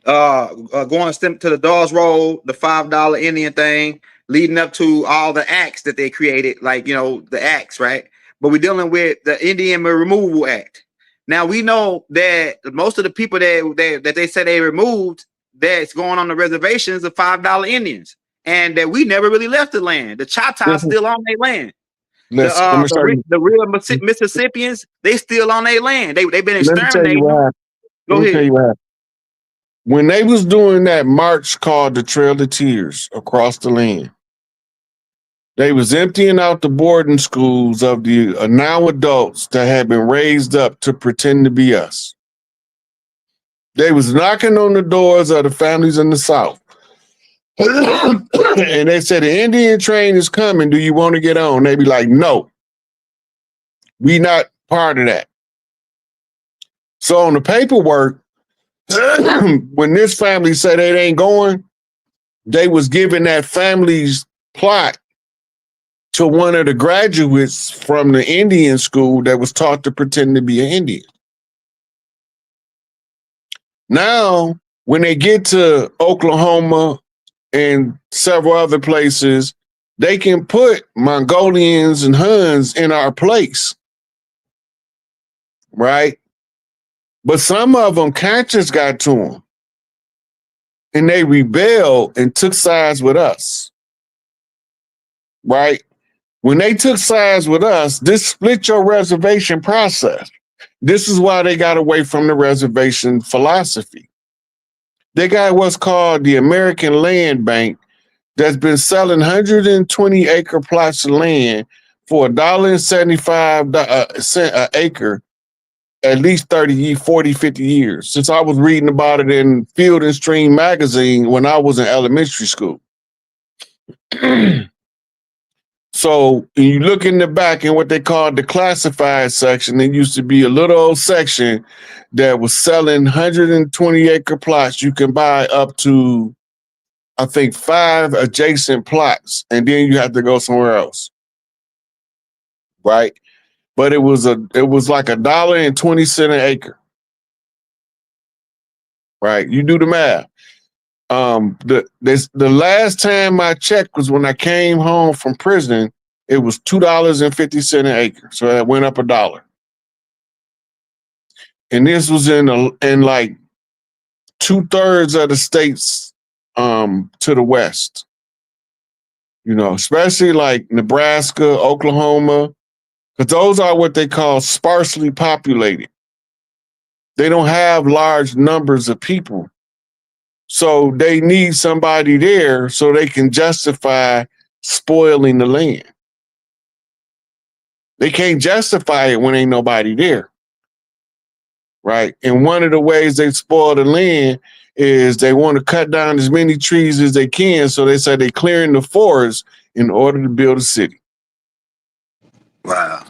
going to the Dollars Roll, the $5 Indian thing, leading up to all the acts that they created, like, you know, the acts, right? But we're dealing with the Indian Removal Act. Now we know that most of the people that they say they removed that's going on the reservations are $5 Indians, and that we never really left the land. The Choctaws still on their land. The real Mississippians, they still on their land. They've been exterminated. Go ahead. When they was doing that march called the Trail of Tears across the land, they was emptying out the boarding schools of the now adults that had been raised up to pretend to be us. They was knocking on the doors of the families in the South. And they said, the Indian train is coming. Do you want to get on? They be like, no. We not part of that. So on the paperwork, when this family said they ain't going, they was giving that family's plot to one of the graduates from the Indian school that was taught to pretend to be an Indian. Now, when they get to Oklahoma and several other places, they can put Mongolians and Huns in our place, right? But some of them conscience got to them, and they rebelled and took sides with us, right? When they took sides with us, this split your reservation process. This is why they got away from the reservation philosophy. They got what's called the American Land Bank that's been selling 120-acre plots of land for $1.75 an acre at least 30, 40, 50 years, since I was reading about it in Field and Stream magazine when I was in elementary school. So you look in the back in what they call the classified section, there used to be a little old section that was selling 120-acre plots. You can buy up to, I think, 5 adjacent plots, and then you have to go somewhere else, right? But it was like $1.20 an acre, right? You do the math. The last time I checked was when I came home from prison. It was $2.50 an acre, so that went up $1. And this was in like 2/3 of the states to the west. You know, especially like Nebraska, Oklahoma, because those are what they call sparsely populated. They don't have large numbers of people. So they need somebody there so they can justify spoiling the land. They can't justify it when ain't nobody there, right? And one of the ways they spoil the land is they want to cut down as many trees as they can. So they say they're clearing the forest in order to build a city. Wow.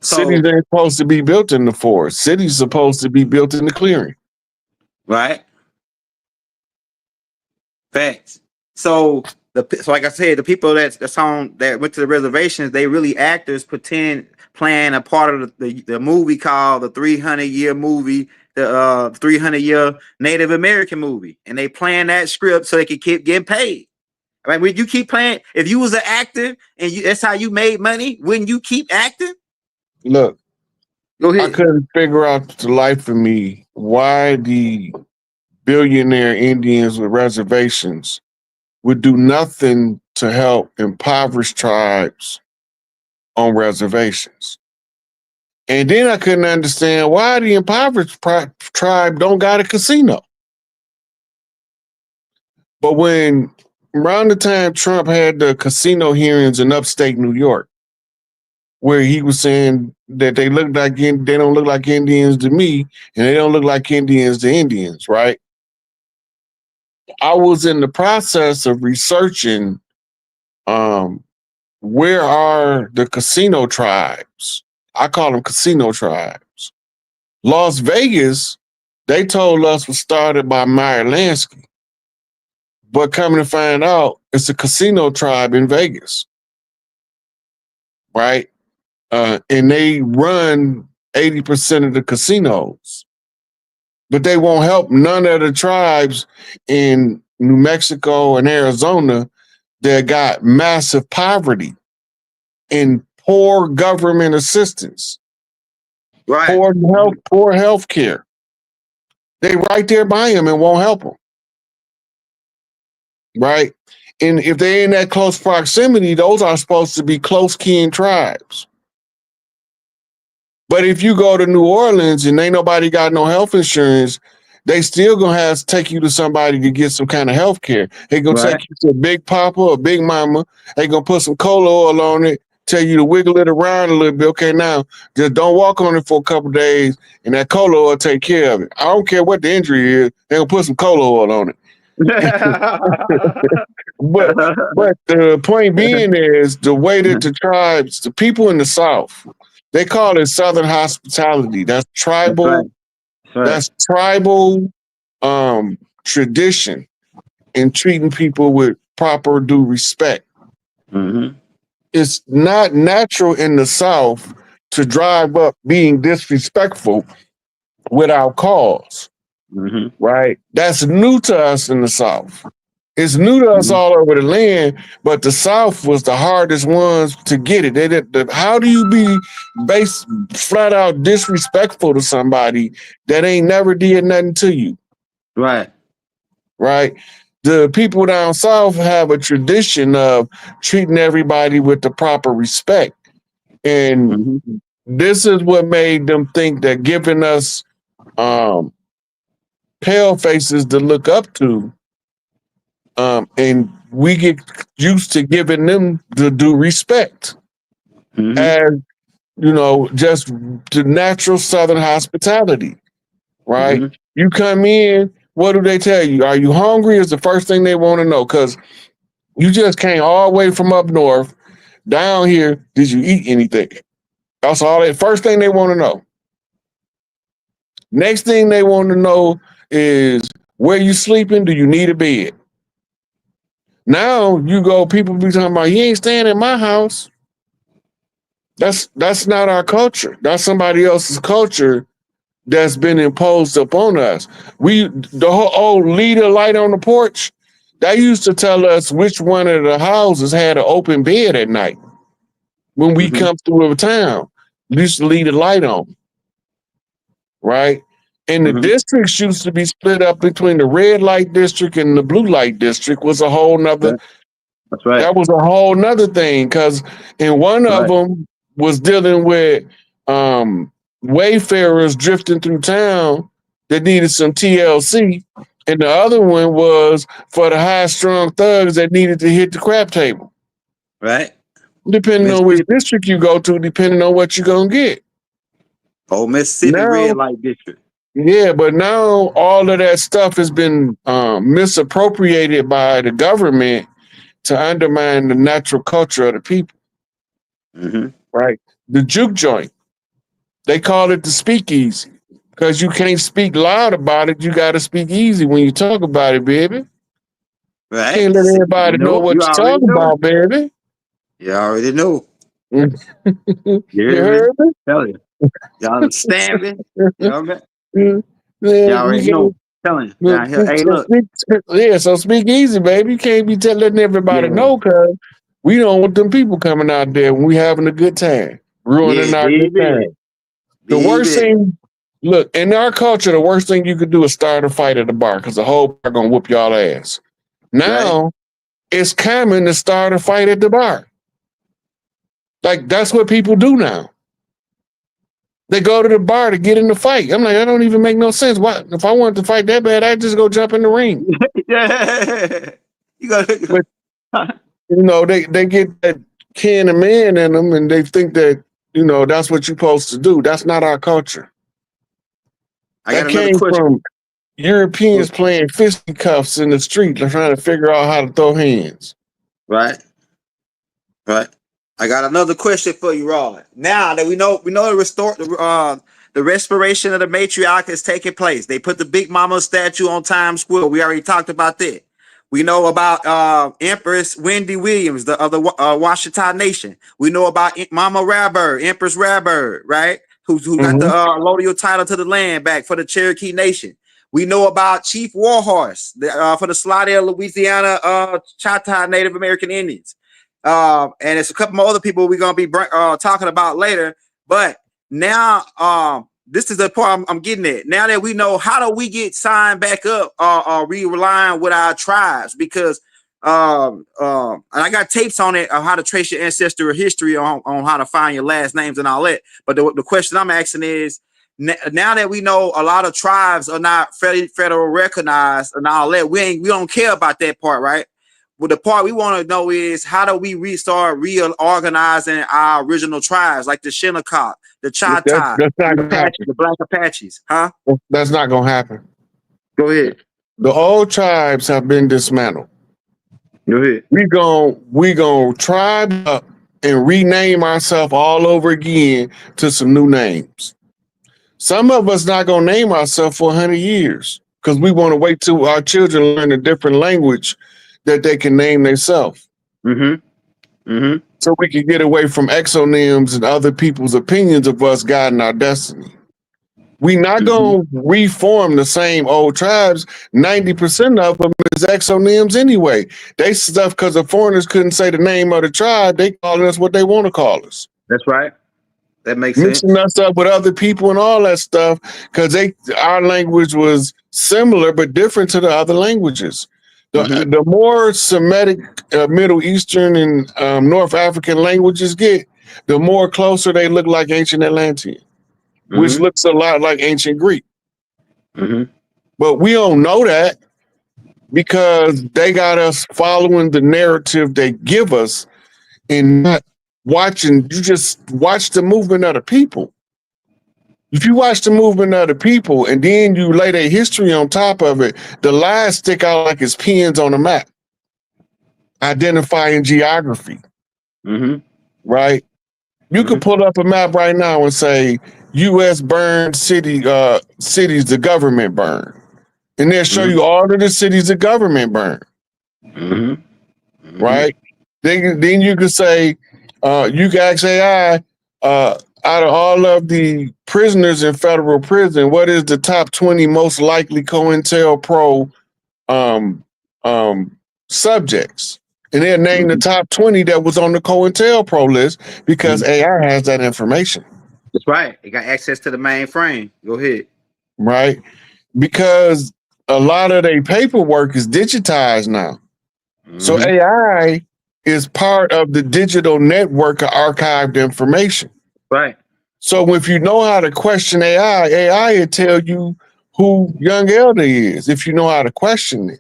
Cities ain't supposed to be built in the forest. Cities supposed to be built in the clearing. Right. Facts. So like I said, the people that went to the reservations, they really actors playing a part of the movie called the 300-year movie, the 300-year Native American movie, and they playing that script so they can keep getting paid. I mean, when you keep playing, if you was an actor and that's how you made money, wouldn't you keep acting? Look, go ahead. I couldn't figure out the life of me why the billionaire Indians with reservations would do nothing to help impoverished tribes on reservations. And then I couldn't understand why the impoverished tribe don't got a casino. But when around the time Trump had the casino hearings in upstate New York, where he was saying that they don't look like Indians to me, and they don't look like Indians to Indians, right? I was in the process of researching where are the casino tribes. I call them casino tribes. Las Vegas, they told us, was started by Meyer Lansky. But coming to find out, it's a casino tribe in Vegas, right? And they run 80% of the casinos. But they won't help none of the tribes in New Mexico and Arizona that got massive poverty and poor government assistance, right? Poor health care. They right there by them and won't help them, right? And if they're in that close proximity, those are supposed to be close kin tribes. But if you go to New Orleans and ain't nobody got no health insurance, they still gonna have to take you to somebody to get some kind of health care. They gonna take you to a Big Papa or Big Mama. They gonna put some cola oil on it, tell you to wiggle it around a little bit. Okay, now just don't walk on it for a couple days, and that cola oil take care of it. I don't care what the injury is. They gonna put some cola oil on it. but the point being is the way that the tribes, the people in the South, They call it Southern hospitality. That's tribal. That's right. That's right. That's tribal tradition in treating people with proper due respect. Mm-hmm. It's not natural in the South to drive up being disrespectful without cause, Mm-hmm. right? That's new to us in the South. It's new to us all over the land, but the South was the hardest ones to get it. How do you be flat out disrespectful to somebody that ain't never did nothing to you? Right. Right? The people down South have a tradition of treating everybody with the proper respect. And Mm-hmm. this is what made them think that giving us pale faces to look up to, and we get used to giving them the due respect. Mm-hmm. And, you know, just the natural Southern hospitality, right? Mm-hmm. You come in, what do they tell you? Are you hungry? Is the first thing they want to know, because you just came all the way from up north down here. Did you eat anything? That's all. First thing they want to know. Next thing they want to know is where you sleeping? Do you need a bed? Now you go, people be talking about, you ain't staying in my house. That's not our culture. That's somebody else's culture that's been imposed upon us. The whole old leader light on the porch, that used to tell us which one of the houses had an open bed at night. When we come through a town, we used to leave the light on, right? And the districts used to be split up between the red light district and the blue light district. Was a whole nother. That's right. That was a whole nother thing, because in one of them was dealing with wayfarers drifting through town that needed some TLC, and the other one was for the high-strung thugs that needed to hit the crap table. Right. Depending on which district you go to, depending on what you're gonna get. Oh, Mississippi red light district. Yeah, but now all of that stuff has been misappropriated by the government to undermine the natural culture of the people. Mm-hmm. Right? The juke joint, they call it the speakeasy, because you can't speak loud about it. You got to speak easy when you talk about it, baby. Right. Can't let everybody know what you're talking about, baby. You already know. You You heard me? Tell you. Y'all understand me? You know what I mean? Y'all already know. Telling you. Down here. Hey, look. So speak easy, baby. You can't be letting everybody know, because we don't want them people coming out there when we having a good time, ruining our good time. The worst thing, look, in our culture, the worst thing you could do is start a fight at the bar, because the whole bar gonna whoop y'all ass. Now, it's common to start a fight at the bar. Like, that's what people do now. They go to the bar to get in the fight. I'm like, that don't even make no sense. Why? If I wanted to fight that bad, I'd just go jump in the ring. You gotta. But, you know, they get that can of man in them, and they think that, you know, that's what you're supposed to do. That's not our culture. I got that came from Europeans playing fisticuffs in the street, trying to figure out how to throw hands. Right. Right. I got another question for you, Rod. Now that we know the restoration of the matriarch is taking place. They put the Big Mama statue on Times Square. We already talked about that. We know about Empress Wendy Williams of the Washita Nation. We know about Mama Rabbird, Empress Rabbird, right? Who got the allodial title to the land back for the Cherokee Nation. We know about Chief Warhorse for the Slidell, Louisiana Choctaw Native American Indians. And it's a couple more other people we're gonna be talking about later. But now, this is the part I'm getting at. Now that we know, how do we get signed back up? Are we relying with our tribes? Because and I got tapes on it of how to trace your ancestral history on how to find your last names and all that. But the question I'm asking is, now that we know a lot of tribes are not federal recognized and all that, we don't care about that part, right? Well, the part we want to know is, how do we restart reorganizing our original tribes, like the Shinnecock, the Choctaw, the Black Apaches, huh? That's not going to happen. Go ahead. The old tribes have been dismantled. Go ahead. We gonna tribe up and rename ourselves all over again to some new names. Some of us not gonna name ourselves for 100 years because we want to wait till our children learn a different language that they can name themselves. So we can get away from exonyms and other people's opinions of us guiding our destiny. We not gonna reform the same old tribes. 90% of them is exonyms anyway. They stuff because the foreigners couldn't say the name of the tribe. They calling us what they want to call us. That's right. That makes sense. Mixing us up with other people and all that stuff because our language was similar but different to the other languages. The more Semitic, Middle Eastern, and North African languages get, the more closer they look like ancient Atlantean, which looks a lot like ancient Greek. But we don't know that because they got us following the narrative they give us and not watching. You just watch the movement of the people. If you watch the movement of the people and then you lay their history on top of it, the lies stick out like it's pins on a map, identifying geography. Right? You could pull up a map right now and say, U.S. burned cities the government burned. And they'll show you all of the cities the government burned. Right? Then you could say, you can ask AI, out of all of the prisoners in federal prison, what is the top 20 most likely COINTELPRO subjects? And they'll name the top 20 that was on the COINTELPRO list because AI has that information. That's right. It got access to the mainframe. Go ahead. Right? Because a lot of their paperwork is digitized now. So AI is part of the digital network of archived information. Right. So if you know how to question AI will tell you who Young Elder is if you know how to question it.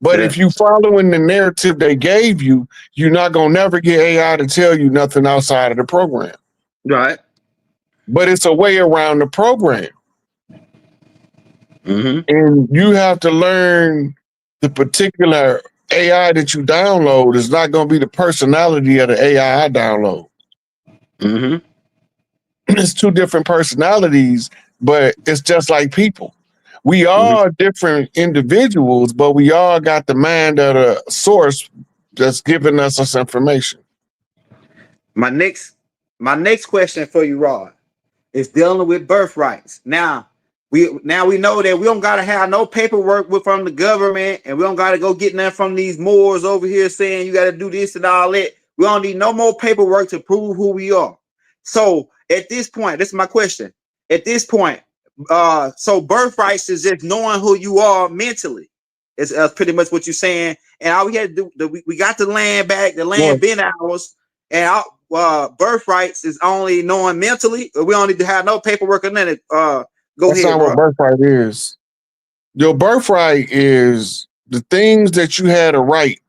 But if you following the narrative they gave you, you're not gonna never get AI to tell you nothing outside of the program. Right. But it's a way around the program. And you have to learn the particular AI that you download is not going to be the personality of the AI I download. It's two different personalities, but it's just like people. We are different individuals, but we all got the mind of the source that's giving us this information. My next question for you, Rod, is dealing with birthrights. Now we know that we don't gotta have no paperwork from the government, and we don't gotta go get nothing from these Moors over here saying you gotta do this and all that. We don't need no more paperwork to prove who we are. So at this point, this is my question. At this point, so birthrights is just knowing who you are mentally. It's pretty much what you're saying. And all we had to do, we got the land back. The land been ours, and our birthrights is only knowing mentally. We don't need to have no paperwork or nothing. Go That's ahead, not what birthright is. Your birthright is the things that you had a right,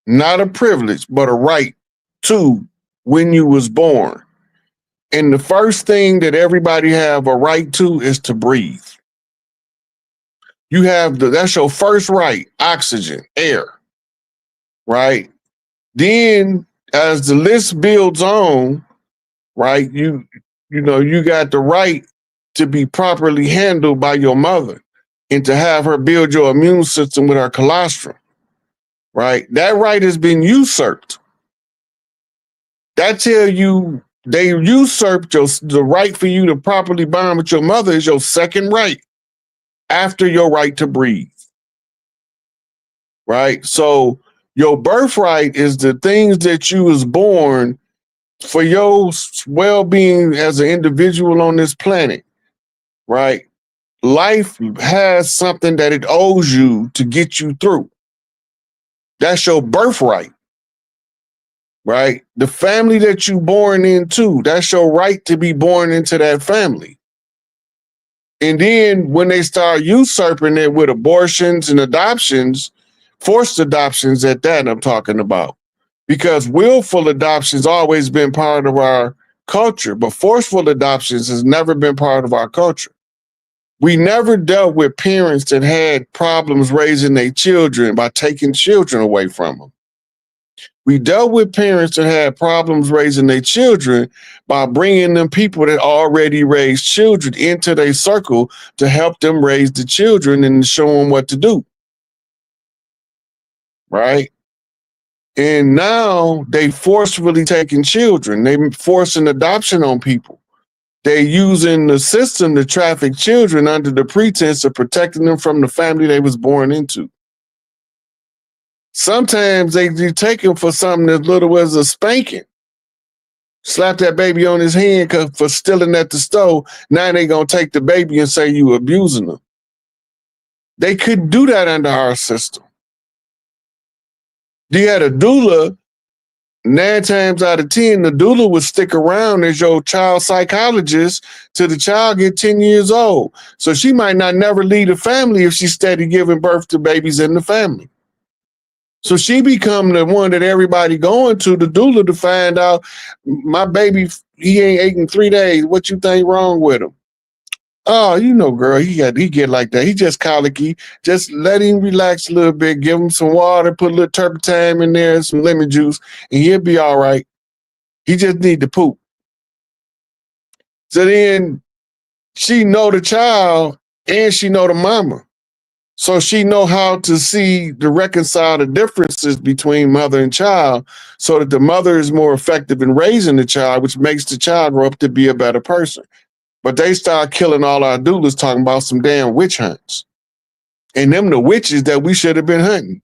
not a privilege, but a right to when you was born. And the first thing that everybody have a right to is to breathe. You have that's your first right, oxygen, air, right? Then as the list builds on, right, you got the right to be properly handled by your mother and to have her build your immune system with her colostrum, right? That right has been usurped. That tell you they usurped the right for you to properly bond with your mother is your second right after your right to breathe, right? So your birthright is the things that you was born for your well-being as an individual on this planet. Right? Life has something that it owes you to get you through. That's your birthright. Right? The family that you born into, that's your right to be born into that family. And then when they start usurping it with abortions and adoptions, forced adoptions at that I'm talking about. Because willful adoptions always been part of our culture, but forceful adoptions has never been part of our culture. We never dealt with parents that had problems raising their children by taking children away from them. We dealt with parents that had problems raising their children by bringing them people that already raised children into their circle to help them raise the children and show them what to do. Right? And now they forcefully taking children. They forcing adoption on people. They're using the system to traffic children under the pretense of protecting them from the family they was born into. Sometimes they take him for something as little as a spanking. Slap that baby on his hand for stealing at the store. Now they gonna take the baby and say you abusing them. They couldn't do that under our system. You had a doula. 9 times out of 10, the doula would stick around as your child psychologist till the child get 10 years old. So she might not never leave the family if she's steady giving birth to babies in the family. So she become the one that everybody going to, the doula, to find out, my baby, he ain't ate in 3 days. What you think wrong with him? Oh, you know, girl, he get like that. He just colicky. Just let him relax a little bit. Give him some water, put a little turpentine in there, some lemon juice, and he'll be all right. He just need to poop. So then she know the child and she know the mama. So she know how to see to reconcile the differences between mother and child so that the mother is more effective in raising the child, which makes the child grow up to be a better person. But they start killing all our doulas talking about some damn witch hunts. And them the witches that we should have been hunting.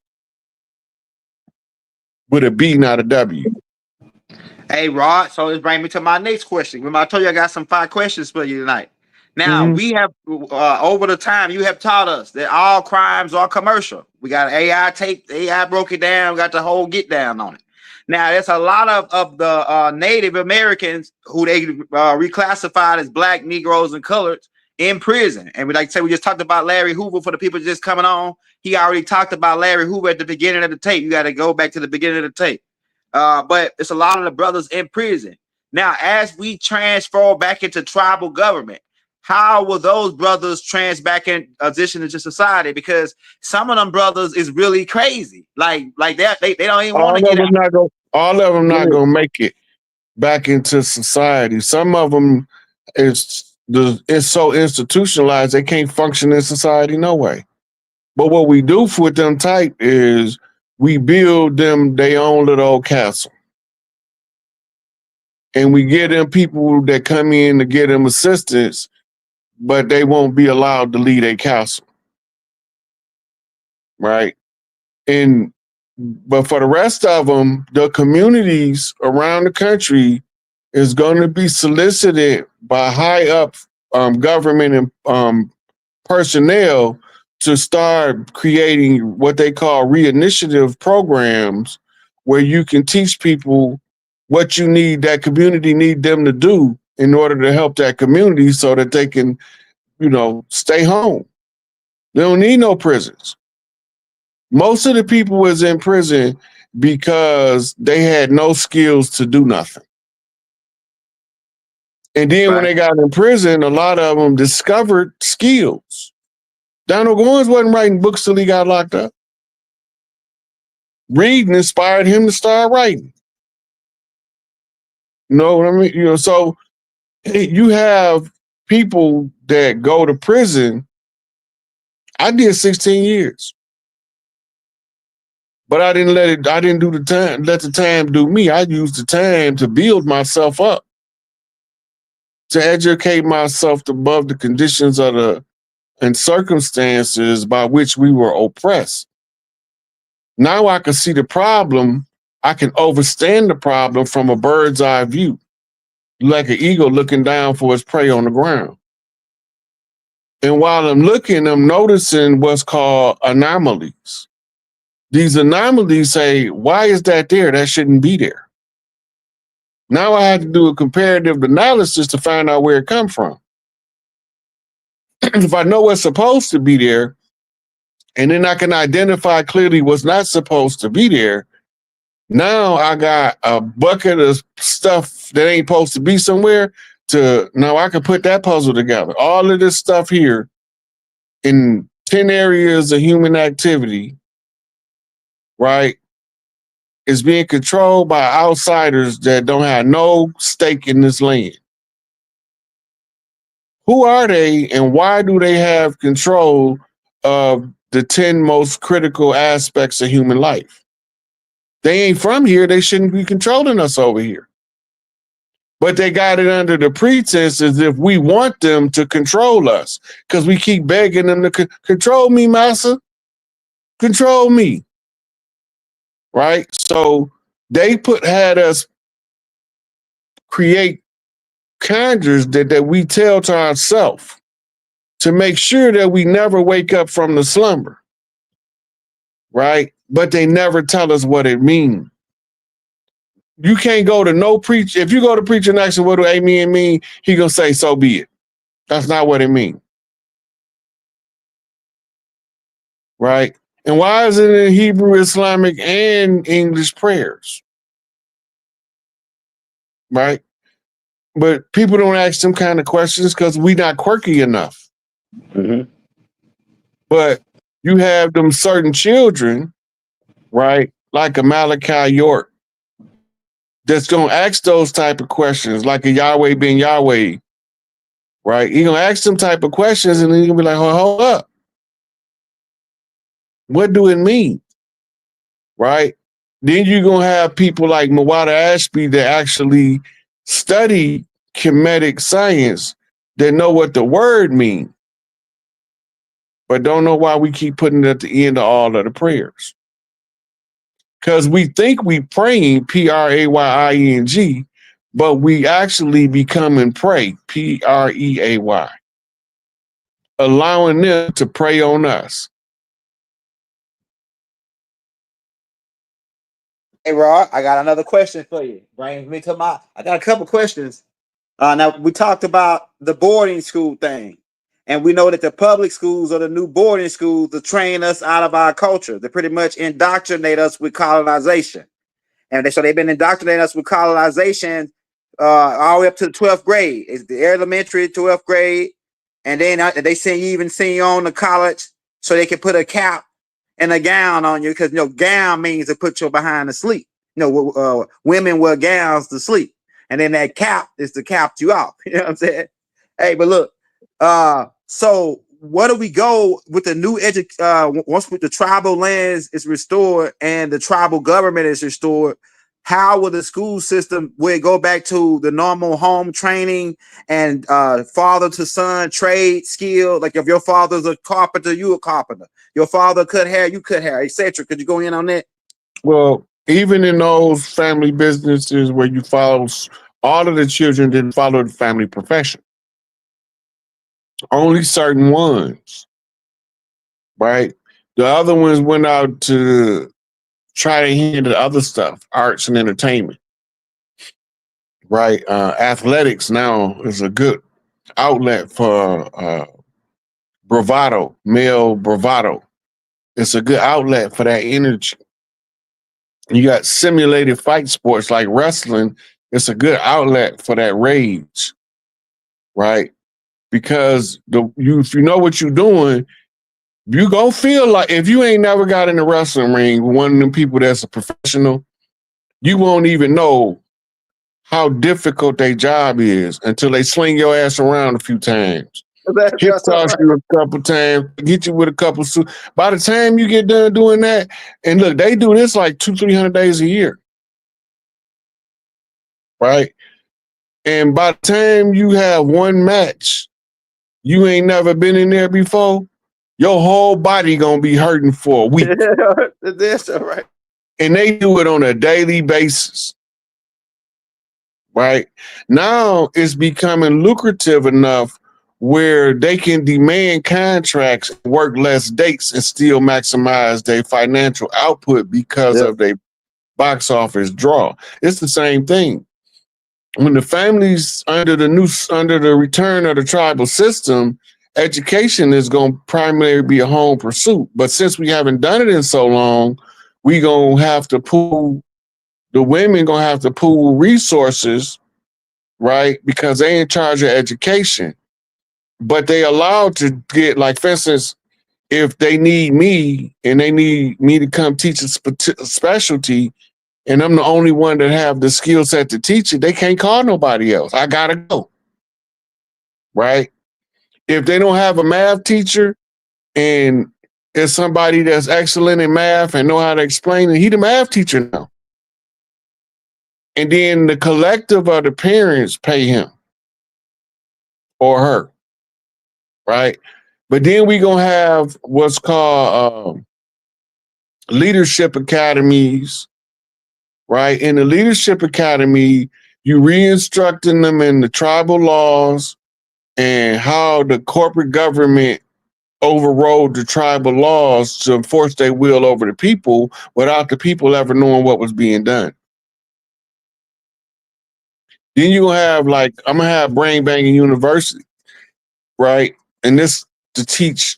With a B, not a W. Hey, Rod, so this brings me to my next question. Remember, I told you I got some 5 questions for you tonight. Now, we have, over the time, you have taught us that all crimes are commercial. We got AI tape, AI broke it down, got the whole get down on it. Now, there's a lot of the Native Americans who they reclassified as black, Negroes, and coloreds in prison. And we like to say, we just talked about Larry Hoover for the people just coming on. He already talked about Larry Hoover at the beginning of the tape. You got to go back to the beginning of the tape. But it's a lot of the brothers in prison. Now, as we transfer back into tribal government, how will those brothers transition into society? Because some of them brothers is really crazy. Like that, they don't even want to get out. All of them not gonna make it back into society. Some of them it's so institutionalized they can't function in society no way. But what we do with them type is we build them their own little old castle. And we get them people that come in to get them assistance, but they won't be allowed to lead a castle. Right? But for the rest of them, the communities around the country is going to be solicited by high up government and personnel to start creating what they call reinitiative programs where you can teach people what you need, that community need them to do in order to help that community so that they can, stay home. They don't need no prisons. Most of the people was in prison because they had no skills to do nothing. And then when they got in prison, a lot of them discovered skills. Donald Goines wasn't writing books till he got locked up. Reading inspired him to start writing. You know what I mean? So you have people that go to prison. I did 16 years. But I didn't let the time do me. I used the time to build myself up, to educate myself above the conditions and circumstances by which we were oppressed. Now I can see the problem. I can understand the problem from a bird's eye view, like an eagle looking down for its prey on the ground. And while I'm looking, I'm noticing what's called anomalies. These anomalies say, why is that there? That shouldn't be there. Now I have to do a comparative analysis to find out where it comes from. If I know what's supposed to be there, and then I can identify clearly what's not supposed to be there, now I got a bucket of stuff that ain't supposed to be somewhere now I can put that puzzle together. All of this stuff here in 10 areas of human activity, right? is being controlled by outsiders that don't have no stake in this land. Who are they and why do they have control of the 10 most critical aspects of human life? They ain't from here. They shouldn't be controlling us over here. But they got it under the pretense as if we want them to control us because we keep begging them to control me, massa. Control me. Right? So they had us create conjures that we tell to ourselves to make sure that we never wake up from the slumber. Right? But they never tell us what it means. You can't go to no preacher. If you go to preacher and ask him what do amen mean, he gonna say, so be it. That's not what it means. Right? And why is it in Hebrew, Islamic, and English prayers? Right? But people don't ask them kind of questions because we not quirky enough. Mm-hmm. But you have them certain children, right? Like a Malachi York, that's gonna ask those type of questions, like a Yahweh ben Yahweh, right? He gonna ask them type of questions, and then he gonna be like, hold up, what do it mean, right? Then you're gonna have people like Mawada Ashby that actually study Kemetic science that know what the word means, but don't know why we keep putting it at the end of all of the prayers. Because we think we praying, Praying, but we actually become and pray, Preay, allowing them to pray on us. Hey, Rod, I got another question for you. Brings me to I got a couple questions. Now, we talked about the boarding school thing, and we know that the public schools are the new boarding schools to train us out of our culture. They pretty much indoctrinate us with colonization. And so they've been indoctrinating us with colonization all the way up to the 12th grade. It's the elementary 12th grade. And then they even send you on to college so they can put a cap and a gown on you because, gown means to put you behind to sleep. Women wear gowns to sleep. And then that cap is to cap you off. You know what I'm saying? Hey, but look, so where do we go with the new once the tribal lands is restored and the tribal government is restored? How will the school system will it go back to the normal home training and father to son trade skill? Like if your father's a carpenter, you a carpenter. Your father cut hair, you cut hair, etc. Could you go in on that? Well, even in those family businesses where you follow, all of the children didn't follow the family profession. Only certain ones, right? The other ones went out to try to handle other stuff, arts and entertainment, right? Athletics now is a good outlet for bravado, male bravado. It's a good outlet for that energy. You got simulated fight sports like wrestling. It's a good outlet for that rage, right? Because if you know what you're doing, you gonna feel like if you ain't never got in the wrestling ring with one of them people that's a professional, you won't even know how difficult their job is until they sling your ass around a few times. Hip toss you a couple times, get you with a couple suits. By the time you get done doing that, and look, they do this like 200-300 days a year, right? And by the time you have one match, you ain't never been in there before, your whole body gonna be hurting for a week. That's all right. And they do it on a daily basis, right? Now it's becoming lucrative enough where they can demand contracts, work less dates, and still maximize their financial output because of their box office draw. It's the same thing. When the families under the return of the tribal system, education is going to primarily be a home pursuit. But since we haven't done it in so long, the women going to have to pool resources, right? Because they in charge of education. But they allowed to get, like, for instance, if they need me and they need me to come teach a specialty, and I'm the only one that have the skill set to teach it, they can't call nobody else. I gotta go. Right? If they don't have a math teacher and it's somebody that's excellent in math and know how to explain it, he the math teacher now. And then the collective of the parents pay him or her, right? But then we gonna have what's called leadership academies, right? In the leadership academy, you re-instructing them in the tribal laws and how the corporate government overrode the tribal laws to enforce their will over the people without the people ever knowing what was being done. Then you're gonna have I'm gonna have Brain Banging University, right? And this to teach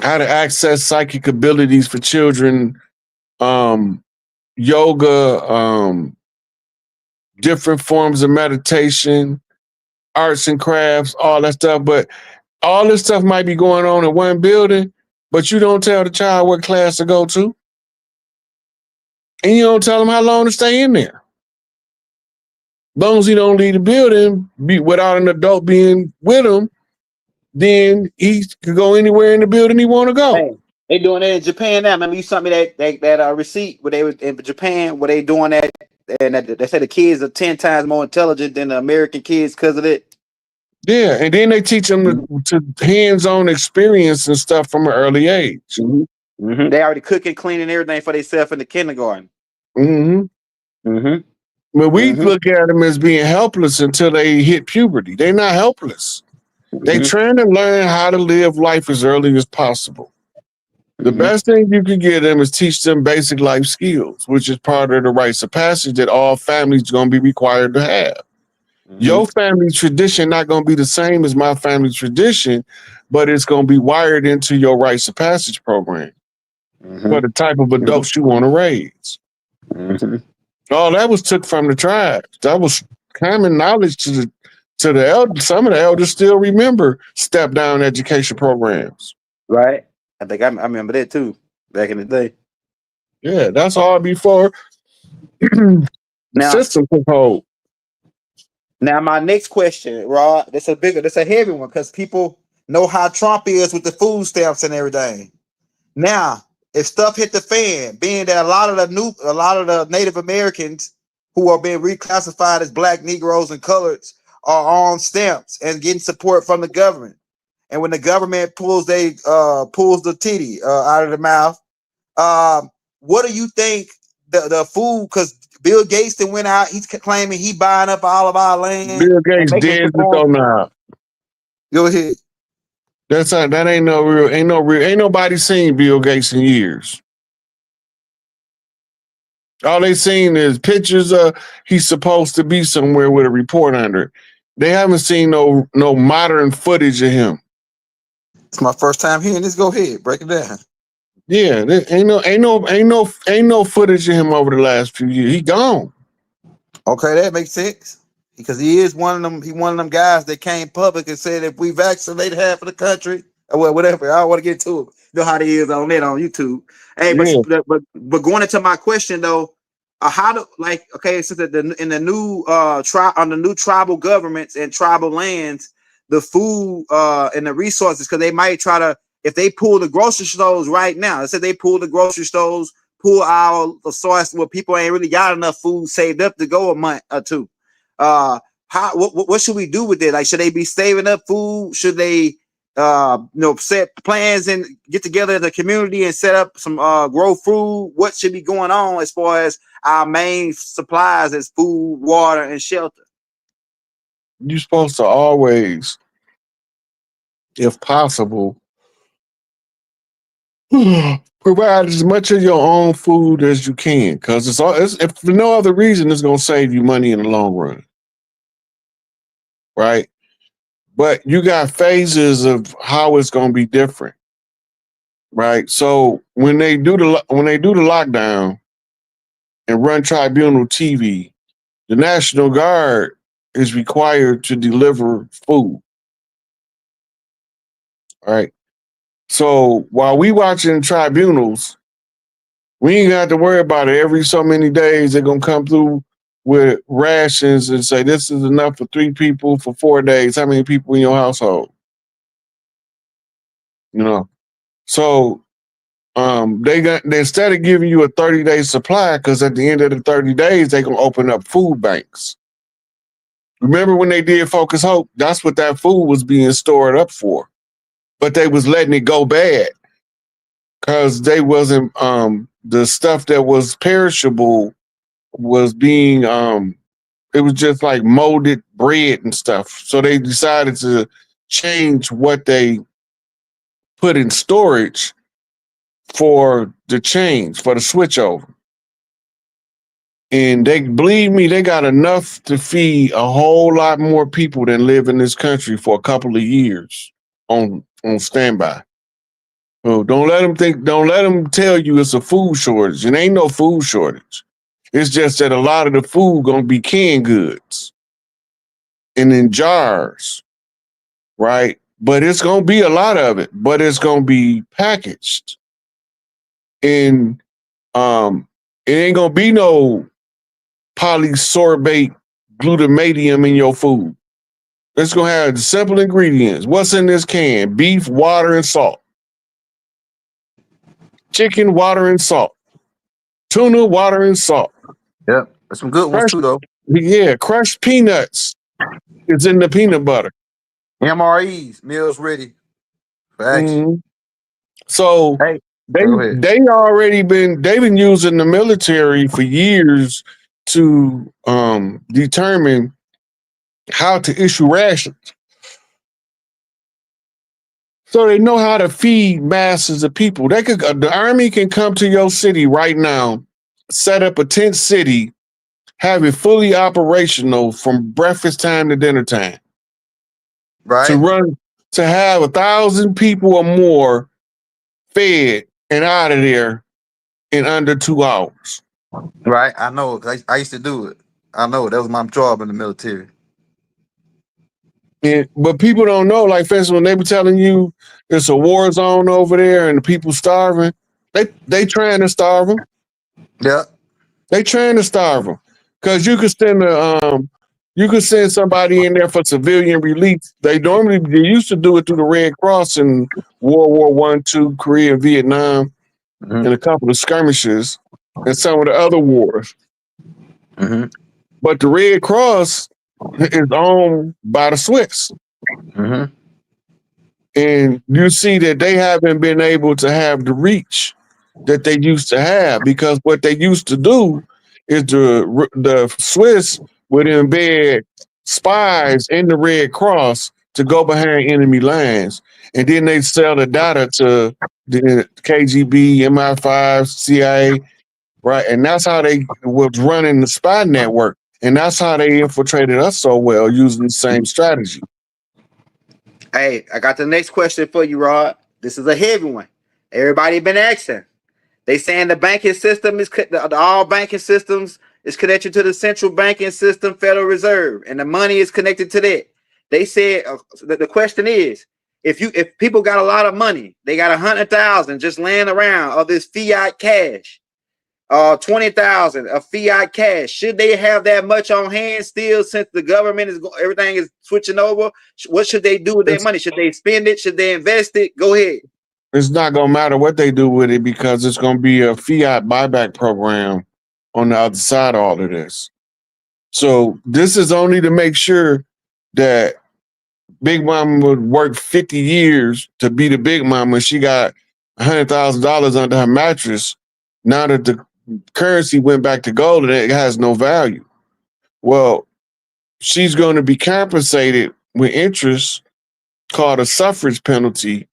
how to access psychic abilities for children, yoga, different forms of meditation, arts and crafts, all that stuff. But all this stuff might be going on in one building, but you don't tell the child what class to go to. And you don't tell them how long to stay in there. As long as he don't leave the building without an adult being with him, then he could go anywhere in the building he want to go. Hey, they doing that in Japan now. Remember you sent me that receipt where they was in Japan where they doing that, and they say the kids are 10 times more intelligent than the American kids because of it. Yeah, and then they teach them to hands-on experience and stuff from an early age. Mm-hmm. Mm-hmm. They already cooking, cleaning everything for themselves in the kindergarten. Mm-hmm. Mm-hmm. But we look at them as being helpless until they hit puberty. They're not helpless. They trying to learn how to live life as early as possible. The best thing you can give them is teach them basic life skills, which is part of the rites of passage that all families are going to be required to have. Your family tradition not going to be the same as my family tradition, but it's going to be wired into your rites of passage program for the type of adults you want to raise. All that was took from the tribes. That was common knowledge to the elders. Some of the elders still remember step-down education programs. Right. I think I remember that too, back in the day. Yeah, that's all before now, system took hold. Now, my next question, Rod, that's a heavy one because people know how Trump is with the food stamps and everything. Now, if stuff hit the fan, being that a lot of the Native Americans who are being reclassified as Black Negroes and coloreds are on stamps and getting support from the government. And when the government pulls the titty out of the mouth, what do you think the food? Because Bill Gates that went out, he's claiming he buying up all of our land. Bill Gates dead though now. Go ahead. Ain't nobody seen Bill Gates in years. All they seen is pictures of he's supposed to be somewhere with a report under it. They haven't seen no modern footage of him. It's my first time hearing this. Go ahead, break it down. Yeah, there ain't no footage of him over the last few years. He gone. Okay, that makes sense because he is one of them. He one of them guys that came public and said if we vaccinate half of the country, or whatever. I don't want to get to it. You know how he is on that on YouTube. Hey, but going into my question though, how do since in the new tribal governments and tribal lands, the food and the resources, because they might try to, if they pull the grocery stores right now, let's say they pull the grocery stores, pull out the source where people ain't really got enough food saved up to go a month or two. What should we do with it? Like, should they be saving up food? Should they set plans and get together as a community and set up some grow food? What should be going on as far as our main supplies as food, water, and shelter? You're supposed to always, if possible, provide as much of your own food as you can, because if for no other reason, it's going to save you money in the long run, right? But you got phases of how it's going to be different, right? So when they do the lockdown and run tribunal TV, the National Guard is required to deliver food, right? So while we watching tribunals, We ain't got to worry about it. Every so many days, they're gonna come through with rations and say this is enough for 3 people for 4 days. How many people in your household? You know. So they instead of giving you a 30-day supply, because at the end of the 30 days, they're gonna open up food banks. Remember when they did Focus Hope? That's what that food was being stored up for. But they was letting it go bad because they wasn't the stuff that was perishable was being it was just like molded bread and stuff. So they decided to change what they put in storage for the change, for the switch over. And they, believe me, they got enough to feed a whole lot more people than live in this country for a couple of years on standby. So don't let them tell you it's a food shortage. It ain't no food shortage. It's just that a lot of the food gonna be canned goods and in jars, right? But it's gonna be a lot of it, but it's gonna be packaged. And it ain't gonna be no polysorbate glutamatium in your food. It's gonna have the simple ingredients. What's in this can? Beef, water, and salt. Chicken, water, and salt. Tuna, water, and salt. Yep. There's some good ones too, though. Yeah, crushed peanuts is in the peanut butter. MREs, meals ready for action. Mhm. So Hey, they've go ahead. been using the military for years to determine how to issue rations. So they know how to feed masses of people. The army can come to your city right now, set up a tent city, have it fully operational from breakfast time to dinner time. Right. To have 1,000 people or more fed and out of there in under 2 hours. Right. I know. I used to do it. I know. That was my job in the military. But people don't know, like, for instance, when they be telling you it's a war zone over there and the people starving, they trying to starve them. Yeah. They trying to starve them. Because you could send somebody in there for civilian relief. They used to do it through the Red Cross in World War I, II, Korea, Vietnam, and a couple of skirmishes and some of the other wars. Mm-hmm. But the Red Cross is owned by the Swiss. Mm-hmm. And you see that they haven't been able to have the reach that they used to have, because what they used to do is the Swiss would embed spies in the Red Cross to go behind enemy lines. And then they sell the data to the KGB, MI5, CIA, right? And that's how they was running the spy network. And that's how they infiltrated us so well, using the same strategy. Hey, I got the next question for you, Rod. This is a heavy one. Everybody been asking. They saying the banking system is all banking systems is connected to the central banking system, Federal Reserve, and the money is connected to that. They said the question is, if people got a lot of money, they got 100,000 just laying around of this fiat cash, 20,000 of fiat cash. Should they have that much on hand still, since the government is everything is switching over? What should they do with their money? Should they spend it? Should they invest it? Go ahead. It's not going to matter what they do with it, because it's going to be a fiat buyback program on the other side of all of this. So this is only to make sure that Big Mama would work 50 years to be the Big Mama. She got $100,000 under her mattress. Now that the currency went back to gold, and it has no value. Well, she's going to be compensated with interest, called a suffrage penalty,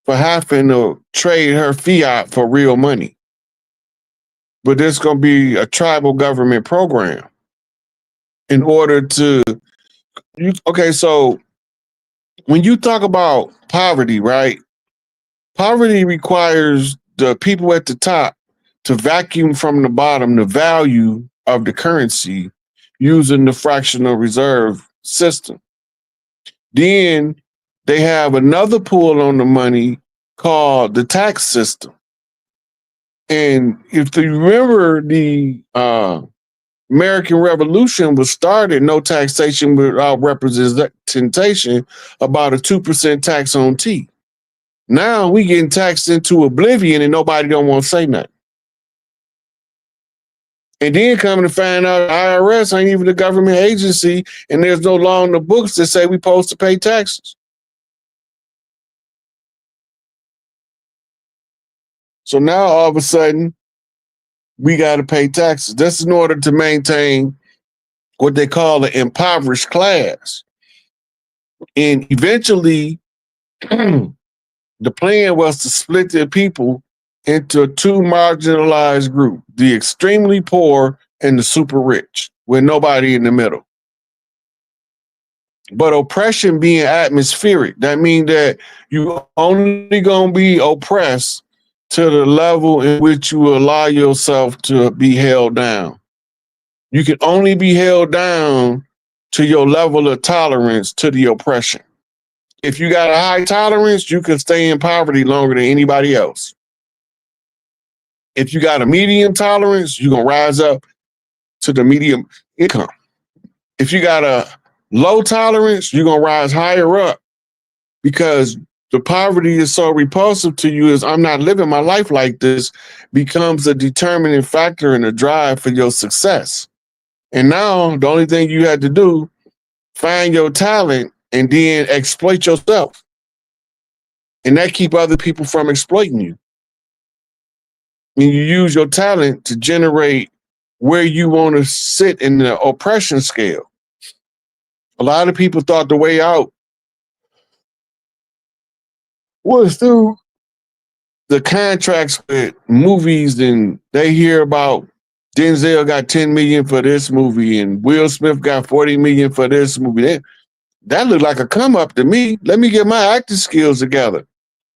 for having to trade her fiat for real money. But there's going to be a tribal government program in order to, so when you talk about poverty, right? Poverty requires the people at the top to vacuum from the bottom the value of the currency using the fractional reserve system. Then they have another pool on the money called the tax system. And if you remember, the American Revolution was started, no taxation without representation, about a 2% tax on tea. Now we getting taxed into oblivion and nobody don't want to say nothing. And then coming to find out IRS ain't even a government agency and there's no law in the books that say we're supposed to pay taxes. So now all of a sudden, we got to pay taxes. That's in order to maintain what they call the impoverished class. And eventually, the plan was to split the people into two marginalized groups, the extremely poor and the super rich, with nobody in the middle. But oppression being atmospheric, that means that you only going to be oppressed to the level in which you allow yourself to be held down. You can only be held down to your level of tolerance to the oppression. If you got a high tolerance, you can stay in poverty longer than anybody else. If you got a medium tolerance, you're going to rise up to the medium income. If you got a low tolerance, you're going to rise higher up because the poverty is so repulsive to you is I'm not living my life like this becomes a determining factor in the drive for your success. And now the only thing you had to do, find your talent and then exploit yourself. And that keep other people from exploiting you. And you use your talent to generate where you want to sit in the oppression scale. A lot of people thought the way out was through the contracts with movies, and they hear about Denzel got 10 million for this movie and Will Smith got 40 million for this movie. That looked like a come up to me. Let me get my acting skills together.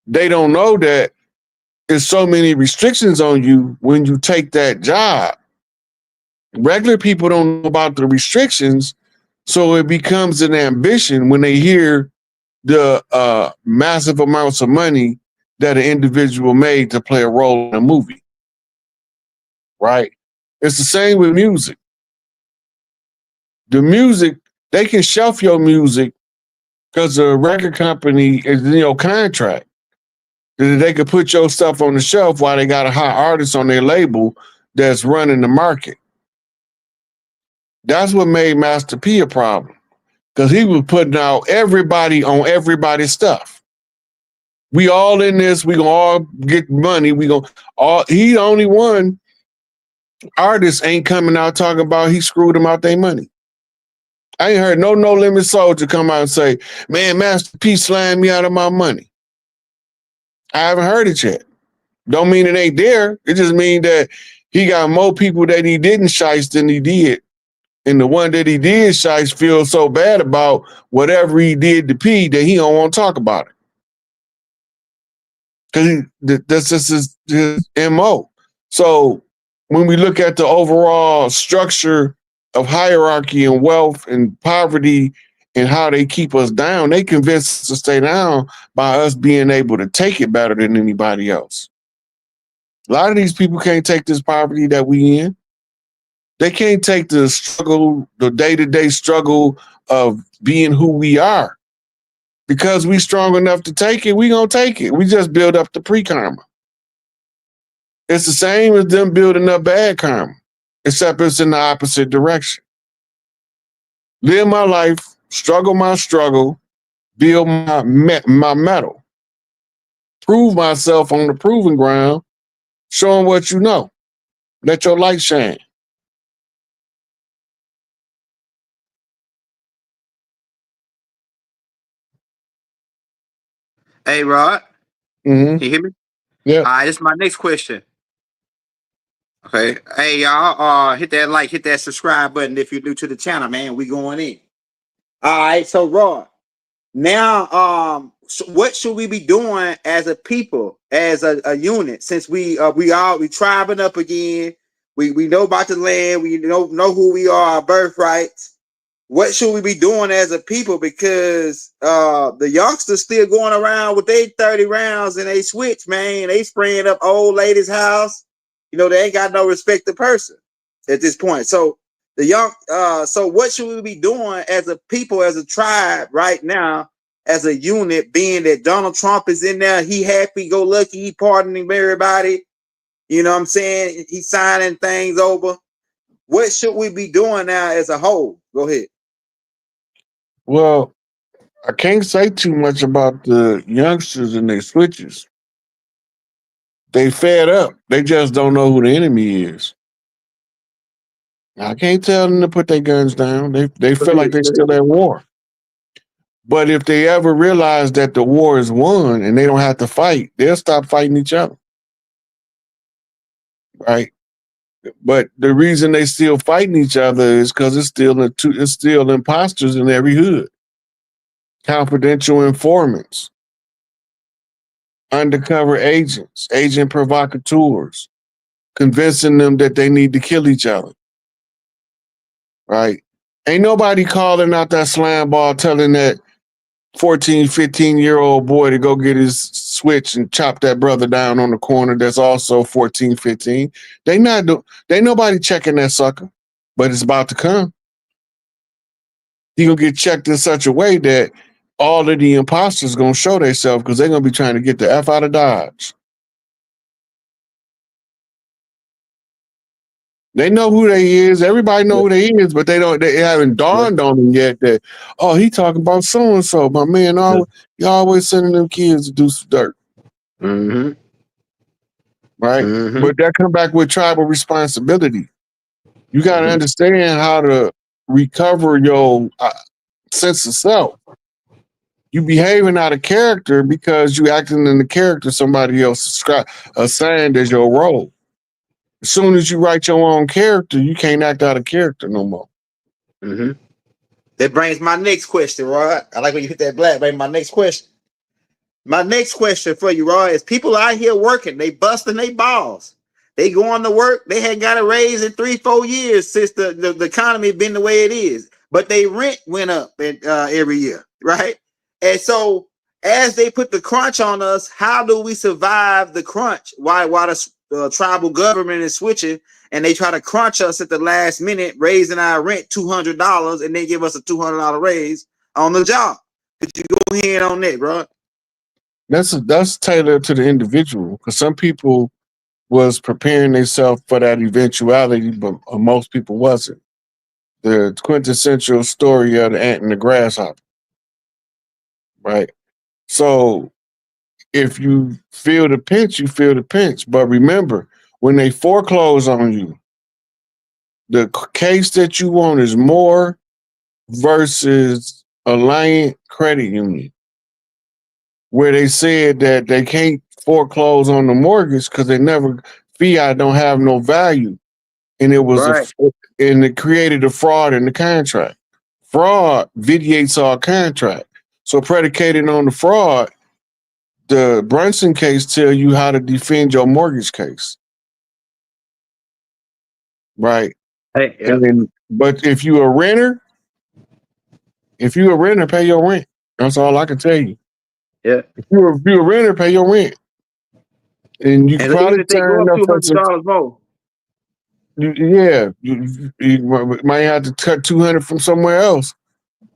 They don't know that there's so many restrictions on you when you take that job. Regular people don't know about the restrictions, so it becomes an ambition when they hear the massive amounts of money that an individual made to play a role in a movie, right? It's the same with music. The music, they can shelf your music because the record company is in your contract. They could put your stuff on the shelf while they got a hot artist on their label that's running the market. That's what made Master P a problem because he was putting out everybody on everybody's stuff. We all in this. We gonna all get money. He the only one. Artists ain't coming out talking about he screwed them out their money. I ain't heard no Limit Soldier come out and say, "Man, Master P slammed me out of my money." I haven't heard it yet. Don't mean it ain't there. It just means that he got more people that he didn't shice than he did. And the one that he did shice feels so bad about whatever he did to P that he don't want to talk about it. Because that's just his MO. So when we look at the overall structure of hierarchy and wealth and poverty and how they keep us down, they convince us to stay down by us being able to take it better than anybody else. A lot of these people can't take this poverty that we in. They can't take the struggle, the day-to-day struggle of being who we are. Because we strong enough to take it, we gonna take it. We just build up the pre-karma. It's the same as them building up bad karma, except it's in the opposite direction. Live my life, struggle my struggle, build my metal. Prove myself on the proving ground, show them what you know. Let your light shine. Hey, Rod, Mm-hmm. can you hear me? Yeah. All right, this is my next question. Okay. Hey, y'all, hit that like, hit that subscribe button if you're new to the channel, man. We going in. All right, so Rod, now, so what should we be doing as a people, as a unit, since we tribing up again? We know about the land. We know who we are, our birthrights. What should we be doing as a people? Because the youngsters still going around with their 30 rounds and they switch, man. They spraying up old lady's house. they ain't got no respect to person at this point. So the young, so what should we be doing as a people, as a tribe right now, as a unit, being that Donald Trump is in there, he happy go lucky, he pardoning everybody, you know what I'm saying? He's signing things over. What should we be doing now as a whole? Go ahead. Well, I can't say too much about the youngsters and their switches. They fed up. They just don't know who the enemy is. I can't tell them to put their guns down. They feel like they're still at war. But if they ever realize that the war is won and they don't have to fight, they'll stop fighting each other. Right? But the reason they still fighting each other is because it's still imposters in every hood. Confidential informants, undercover agents, agent provocateurs, convincing them that they need to kill each other. Right? Ain't nobody calling out that slam ball telling that 14, 15-year-old boy to go get his switch and chop that brother down on the corner that's also 14, 15. They nobody checking that sucker, but it's about to come. He gonna get checked in such a way that all of the imposters gonna show themselves because they're gonna be trying to get the F out of Dodge. They know who they is. Everybody know who they is, but they haven't dawned on them yet that, oh, he talking about so-and-so. My man, you always sending them kids to do some dirt. Mm-hmm. Right? Mm-hmm. But that come back with tribal responsibility. You got to understand how to recover your sense of self. You behaving out of character because you acting in the character somebody else assigned as your role. As soon as you write your own character, you can't act out of character no more. Mm-hmm. That brings my next question, Rod. I like when you hit that black, baby. My next question. My next question for you, Rod, is people out here working, they busting their balls. They going to work, they hadn't got a raise in 3-4 years since the economy been the way it is. But they rent went up every year, right? And so as they put the crunch on us, how do we survive the crunch? Why the tribal government is switching and they try to crunch us at the last minute, raising our rent $200 and they give us a $200 raise on the job? Could you go ahead on that, bro? That's tailored to the individual because some people was preparing themselves for that eventuality, but most people wasn't. The quintessential story of the ant and the grasshopper, right? So if you feel the pinch, you feel the pinch. But remember, when they foreclose on you, the case that you want is more versus Alliant Credit Union, where they said that they can't foreclose on the mortgage because fiat don't have no value. And it was and it created a fraud in the contract. Fraud vitiates our contract. So predicated on the fraud, the Brunson case tell you how to defend your mortgage case. Right. Hey, yeah. But if you're a renter, pay your rent. That's all I can tell you. Yeah. If you're a renter, pay your rent. And you probably if they go up $200 more. You might have to cut $200 from somewhere else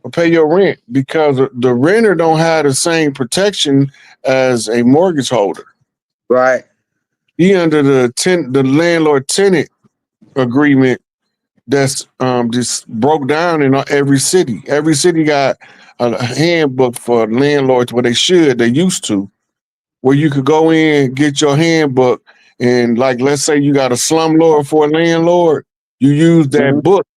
or pay your rent because the renter don't have the same protection as a mortgage holder. Right. He under the landlord-tenant agreement that's just broke down in every city. Every city got a handbook for landlords where they used to, where you could go in, get your handbook, and like, let's say you got a slumlord for a landlord, you use that book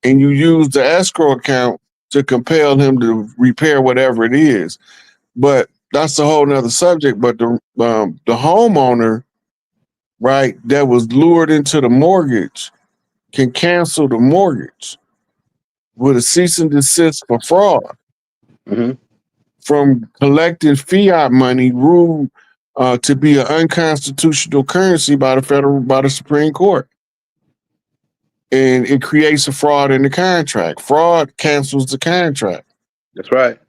and you use the escrow account to compel him to repair whatever it is. But that's a whole nother subject. But the homeowner, right, that was lured into the mortgage can cancel the mortgage with a cease and desist for fraud. From collecting fiat money ruled to be an unconstitutional currency by the Supreme Court. And it creates a fraud in the contract. Fraud cancels the contract. That's right.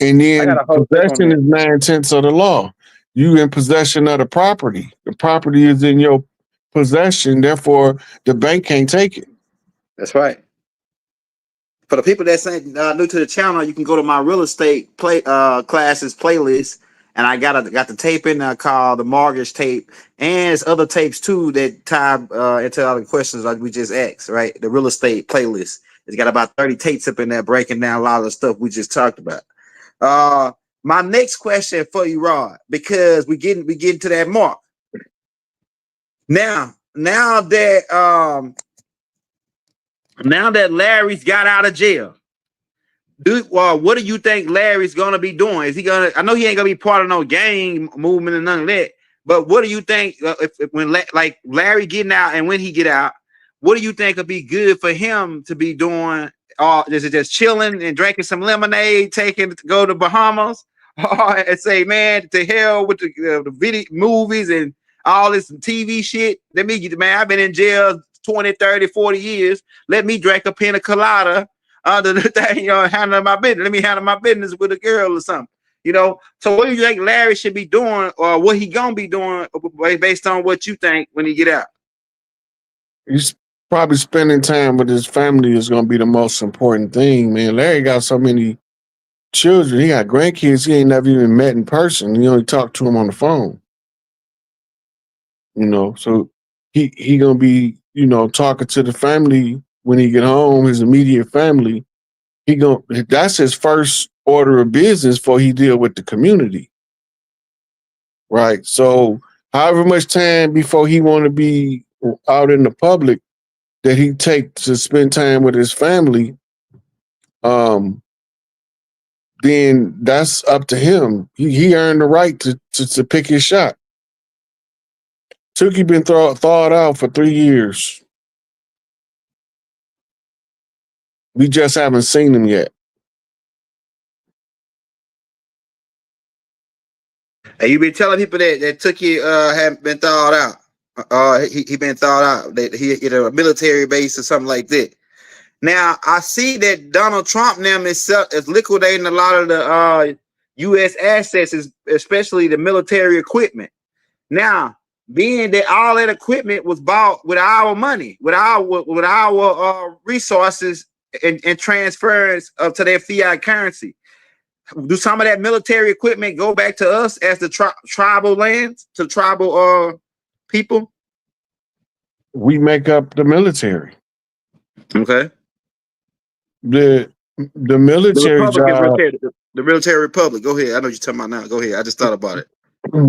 And then possession is 9/10 of the law. You in possession of the property. The property is in your possession. Therefore, the bank can't take it. That's right. For the people that's new to the channel, you can go to my real estate classes playlist, and I got the tape in there called the mortgage tape, and there's other tapes too that tie into other questions like we just asked. Right, the real estate playlist. It's got about 30 tapes up in there breaking down a lot of the stuff we just talked about. My next question for you, Rod, because we getting to that mark. Now that Larry's got out of jail, what do you think Larry's gonna be doing? Is he gonna? I know he ain't gonna be part of no gang movement and none of that. But what do you think when Larry getting out and when he get out? What do you think would be good for him to be doing? Is it just chilling and drinking some lemonade, taking to go to Bahamas, and say, man, to hell with the video movies and all this TV shit? Let me get, man, I've been in jail 20, 30, 40 years. Let me drink a pina colada under the thing, handling my business. Let me handle my business with a girl or something. So what do you think Larry should be doing, or what he gonna be doing based on what you think when he get out? He's probably spending time with his family is going to be the most important thing, man. Larry got so many children. He got grandkids he ain't never even met in person. He only talked to them on the phone. So he going to be, talking to the family when he get home, his immediate family. That's his first order of business before he deal with the community. Right. So however much time before he want to be out in the public that he take to spend time with his family, then that's up to him. He earned the right to pick his shot. Tookie been thawed out for 3 years. We just haven't seen him yet. And you been telling people that Tookie hadn't been thawed out. He been thawed out. That he either a military base or something like that. Now I see that Donald Trump now is liquidating a lot of the U.S. assets, especially the military equipment. Now, being that all that equipment was bought with our money, with our resources and transfers to their fiat currency, do some of that military equipment go back to us as the tribal lands, to tribal people? We make up the military. Okay. The military job. The military republic. Go ahead. I know you're talking about now. Go ahead. I just thought about it.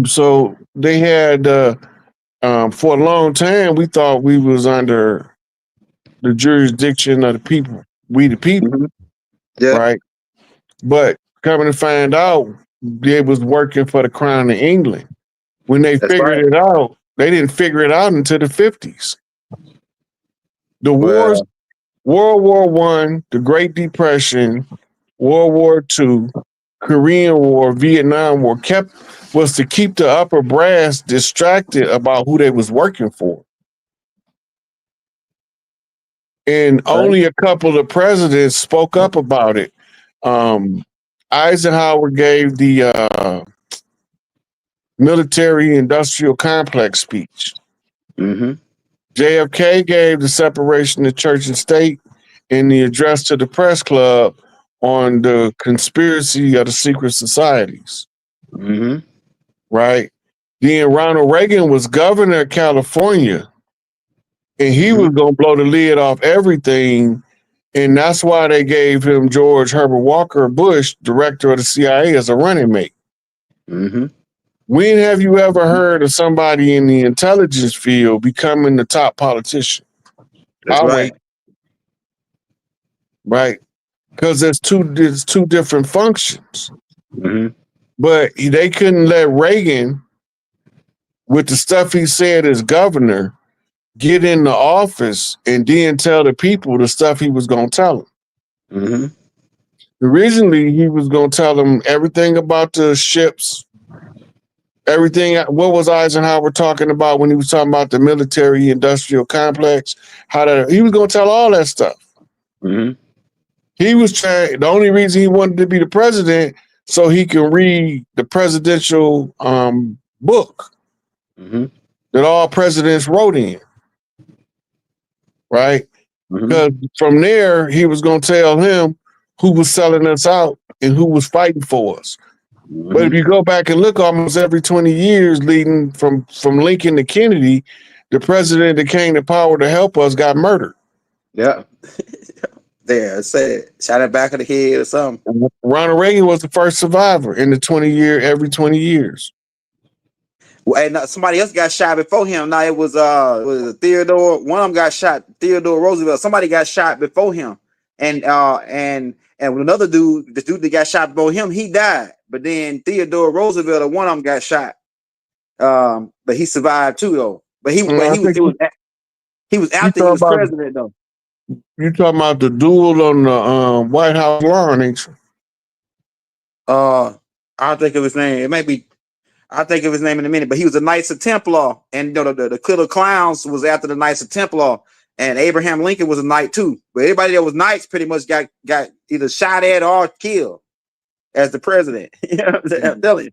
So they had for a long time we thought we was under the jurisdiction of the people. We the people. Mm-hmm. Yeah. Right. But coming to find out, they was working for the Crown of England. When they figured it out, they didn't figure it out until the 50s. The wars, World War I, the Great Depression, World War II, Korean War, Vietnam War, was to keep the upper brass distracted about who they was working for. And only a couple of presidents spoke up about it. Eisenhower gave the military industrial complex speech. Mm-hmm. JFK gave the separation of church and state in the address to the press club on the conspiracy of the secret societies. Mm-hmm. Right. Then Ronald Reagan was governor of California, and he was going to blow the lid off everything. And that's why they gave him George Herbert Walker Bush, director of the CIA, as a running mate. Mm-hmm. When have you ever heard of somebody in the intelligence field becoming the top politician? That's right. Right. Because there's two different functions. Mm-hmm. But they couldn't let Reagan, with the stuff he said as governor, get in the office and then tell the people the stuff he was going to tell them. Mm-hmm. Originally, he was going to tell them everything about the ships, everything. What was Eisenhower talking about when he was talking about the military industrial complex? He was going to tell all that stuff. Mm-hmm. He was trying. The only reason he wanted to be the president so he can read the presidential book. Mm-hmm. that all presidents wrote in, right? Because from there, he was going to tell him who was selling us out and who was fighting for us. But if you go back and look, almost every 20 years leading from Lincoln to Kennedy, the president that came to power to help us got murdered. Yeah. There, said, shot it back of the head or something. Ronald Reagan was the first survivor in the every 20 years. Well, and somebody else got shot before him. Now it was Theodore. One of them got shot. Theodore Roosevelt. Somebody got shot before him, and another dude, the dude that got shot before him, he died. But then Theodore Roosevelt, one of them got shot. But he survived too, though. But he was after he was president, though. You talking about the duel on the White House lawn, ain't you? I'll think of his name. It may be. I'll think of his name in a minute. But he was a Knights of Templar, and the Killer Clowns was after the Knights of Templar, and Abraham Lincoln was a knight too. But everybody that was knights pretty much got either shot at or killed as the president. You know what I'm saying? I'm telling you.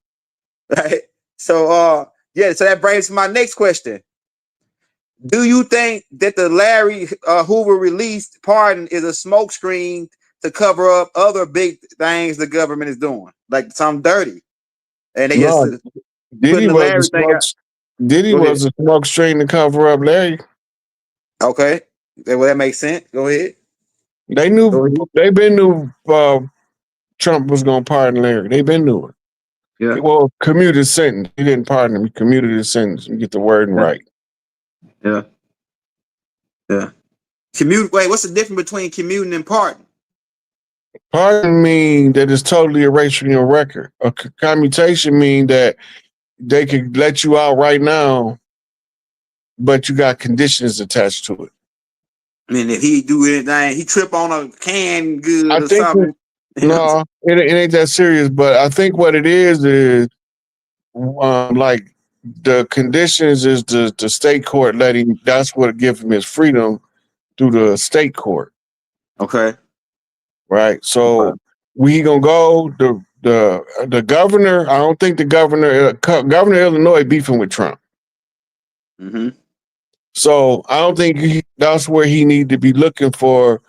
Right. So yeah. So that brings my next question. Do you think that the Larry Hoover released pardon is a smokescreen to cover up other big things the government is doing, like something dirty? And they just Diddy was a smokescreen to cover up Larry. Okay, well that makes sense. Go ahead. They knew. They been knew Trump was going to pardon Larry. They been knew it. Yeah. Well, commuted sentence. He didn't pardon him. He commuted his sentence. You get the wording right. Yeah. Yeah. Wait, what's the difference between commuting and pardon? Pardon mean that it's totally erasing your record. A commutation mean that they could let you out right now, but you got conditions attached to it. I mean, if he do anything, he trip on a canned good or something. No, it ain't that serious. But I think what it is like the conditions is the state court letting. That's what gives him his freedom through the state court. Okay. Right. So we gonna go the governor. I don't think the governor of Illinois beefing with Trump. So I don't think that's where he need to be looking for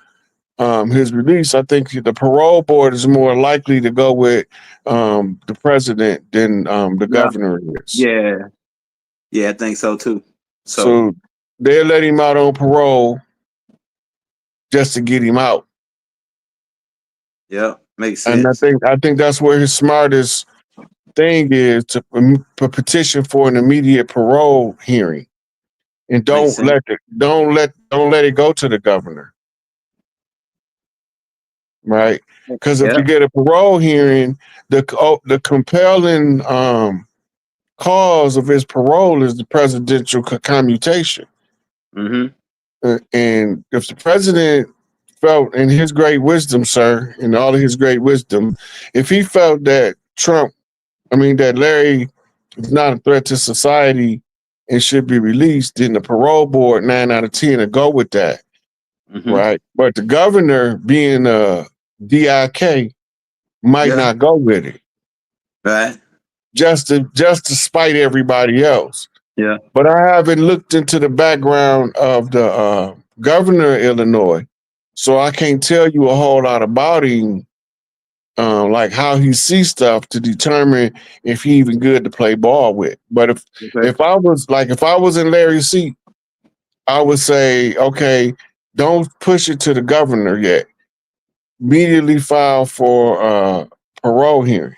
his release. I think the parole board is more likely to go with the president than the governor is. Yeah, I think so too. So they'll let him out on parole just to get him out. Yeah, makes sense. And I think that's where his smartest thing is to petition for an immediate parole hearing, and don't let it go to the governor, right? Because if you get a parole hearing, the compelling cause of his parole is the presidential commutation. And if the president felt in his great wisdom, sir, in all of his great wisdom, if he felt that that Larry is not a threat to society and should be released, then the parole board 9 out of 10 will go with that. Right. But the governor, being a DIK, might not go with it. Right. Just to spite everybody else. Yeah. But I haven't looked into the background of the governor of Illinois, so I can't tell you a whole lot about him, like how he sees stuff to determine if he even good to play ball with. But if I was in Larry's seat, I would say, okay, don't push it to the governor yet. Immediately file for parole hearing.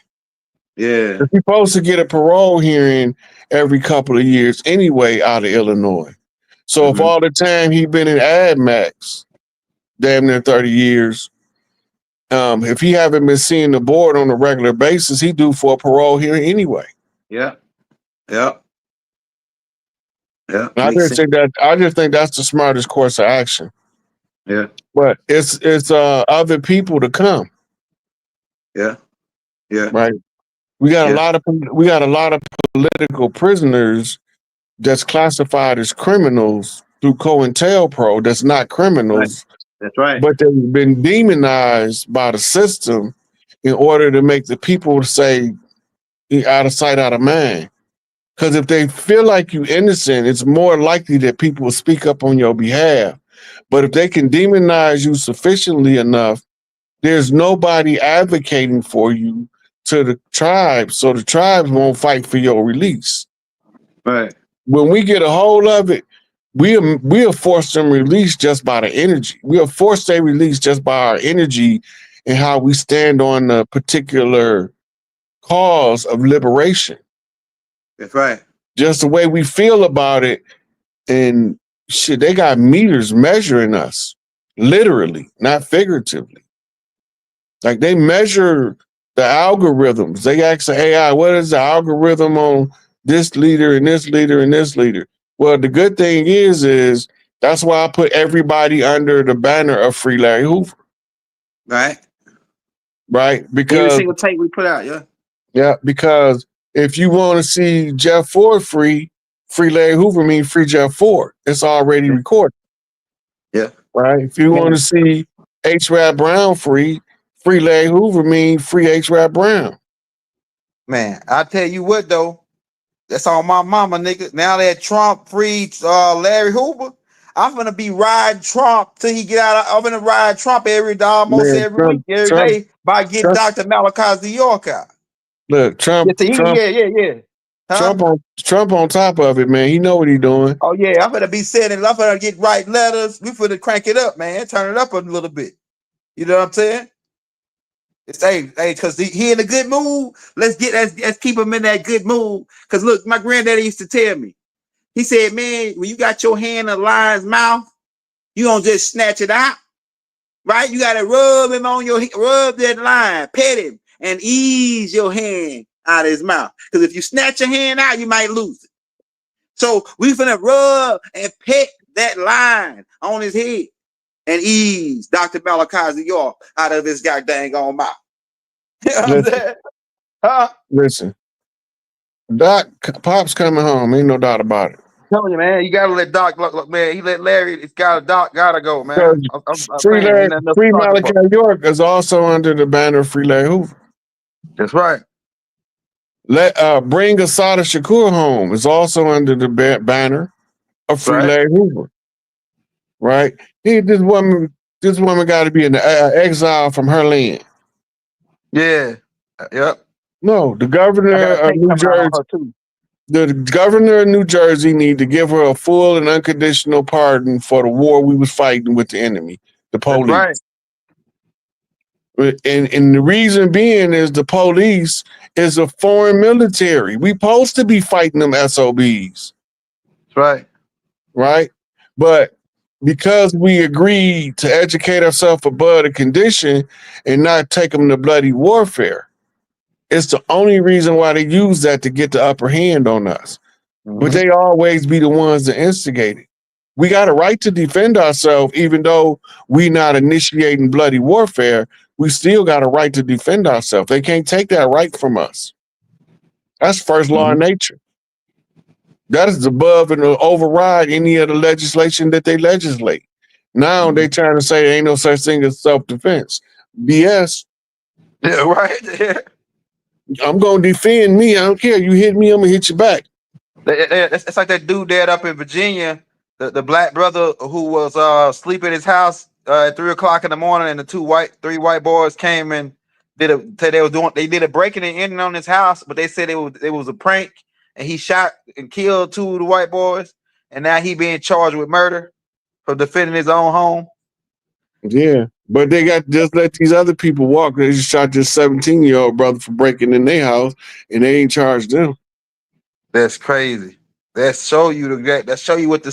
Yeah. You're supposed to get a parole hearing every couple of years anyway out of Illinois. So if all the time he been in AdMax, damn near 30 years, if he haven't been seeing the board on a regular basis, he due for a parole hearing anyway. Yeah. Yeah. Yeah. I just think that's the smartest course of action. Yeah. But it's other people to come. Yeah. Yeah. Right. We got a lot of political prisoners that's classified as criminals through COINTELPRO that's not criminals. Right. That's right. But they've been demonized by the system in order to make the people say out of sight, out of mind. Because if they feel like you innocent, it's more likely that people will speak up on your behalf. But if they can demonize you sufficiently enough, there's nobody advocating for you to the tribes, so the tribes won't fight for your release. Right. When we get a hold of it, we'll force them release just by the energy. We'll force their release just by our energy and how we stand on the particular cause of liberation. That's right. Just the way we feel about it. And shit, they got meters measuring us, literally, not figuratively. Like they measure the algorithms. They ask the AI, what is the algorithm on this leader and this leader and this leader? Well, the good thing is that's why I put everybody under the banner of Free Larry Hoover. Right. Right? Because every single tape we put out, yeah. Yeah, because if you want to see Jeff Ford free Larry Hoover means free Jeff Ford. It's already recorded. Yeah. Right? If you want to see H. Rap Brown free Larry Hoover means free H. Rap Brown. Man, I tell you what though, that's on my mama, nigga. Now that Trump freed Larry Hoover, I'm gonna be riding Trump till he get out. I'm gonna ride Trump almost every week, every day by getting Dr. Malachi's New York out. Look, Trump. Yeah. Huh? Trump on top of it, man. He know what he doing. Oh yeah, I'm gonna be sending. I'm gonna get right letters. We finna crank it up, man. Turn it up a little bit. You know what I'm saying? It's hey, cause he in a good mood. Let's keep him in that good mood. Cause look, my granddaddy used to tell me. He said, man, when you got your hand in a lion's mouth, you don't just snatch it out, right? You gotta rub that lion, pet him, and ease your hand out of his mouth. Because if you snatch your hand out, you might lose it. So we finna rub and pet that lion on his head and ease Dr. Malachi's New York out of his goddamn on mouth. You know what I'm saying? Huh? Listen, Doc, Pop's coming home. Ain't no doubt about it. I'm telling you, man, you gotta let Doc look, man. He let Larry. It's gotta go, man. Free Malachi York is also under the banner of Free Larry Hoover. That's right. Bring Assata Shakur home is also under the banner of Free Larry Hoover. Right? This woman got to be in exile from her land. Yeah. Yep. No, the governor of New Jersey. The governor of New Jersey need to give her a full and unconditional pardon for the war we was fighting with the enemy, the police. That's right. And the reason being is the police is a foreign military. We supposed to be fighting them SOBs. That's right. Right? But because we agreed to educate ourselves above the condition and not take them to bloody warfare, it's the only reason why they use that to get the upper hand on us. But they always be the ones that instigate it. We got a right to defend ourselves, even though we not initiating bloody warfare. We still got a right to defend ourselves. They can't take that right from us. That's first law of nature. That is above and override any of the legislation that they legislate. Now they trying to say there ain't no such thing as self-defense. BS. Yeah, right. Yeah. I'm gonna defend me. I don't care. You hit me, I'm gonna hit you back. It's like that dude dead up in Virginia, the black brother who was sleeping in his house at 3 o'clock in the morning, and the three white boys came and they did a breaking and entering on his house, but they said it was a prank, and he shot and killed 2 of the white boys, and now he being charged with murder for defending his own home. Yeah, but they got just let these other people walk. They just shot this 17-year-old brother for breaking in their house, and they ain't charged them. That's crazy. That show you what the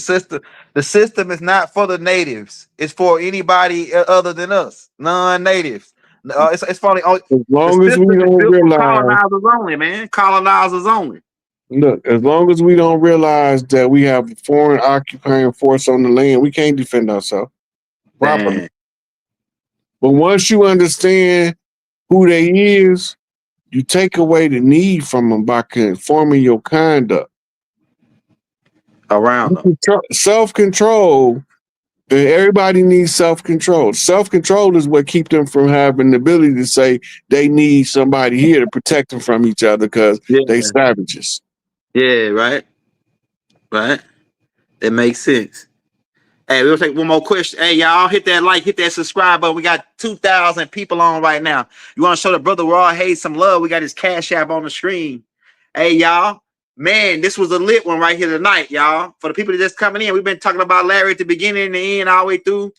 system is not for the natives. It's for anybody other than us, non-natives. It's funny. As long as we don't realize, colonizers only, man. Colonizers only. Look, as long as we don't realize that we have a foreign occupying force on the land, we can't defend ourselves properly. Man. But once you understand who they is, you take away the need from them by conforming your conduct around them. Self-control. Everybody needs self-control. Self-control is what keeps them from having the ability to say they need somebody here to protect them from each other because they savages. Yeah, right. Right. That makes sense. Hey, we'll take one more question. Hey, y'all, hit that like, hit that subscribe button. We got 2,000 people on right now. You want to show the brother Raw Hayes some love? We got his Cash App on the screen. Hey, y'all, man, this was a lit one right here tonight, y'all. For the people that just coming in, we've been talking about Larry at the beginning and the end, all the way through.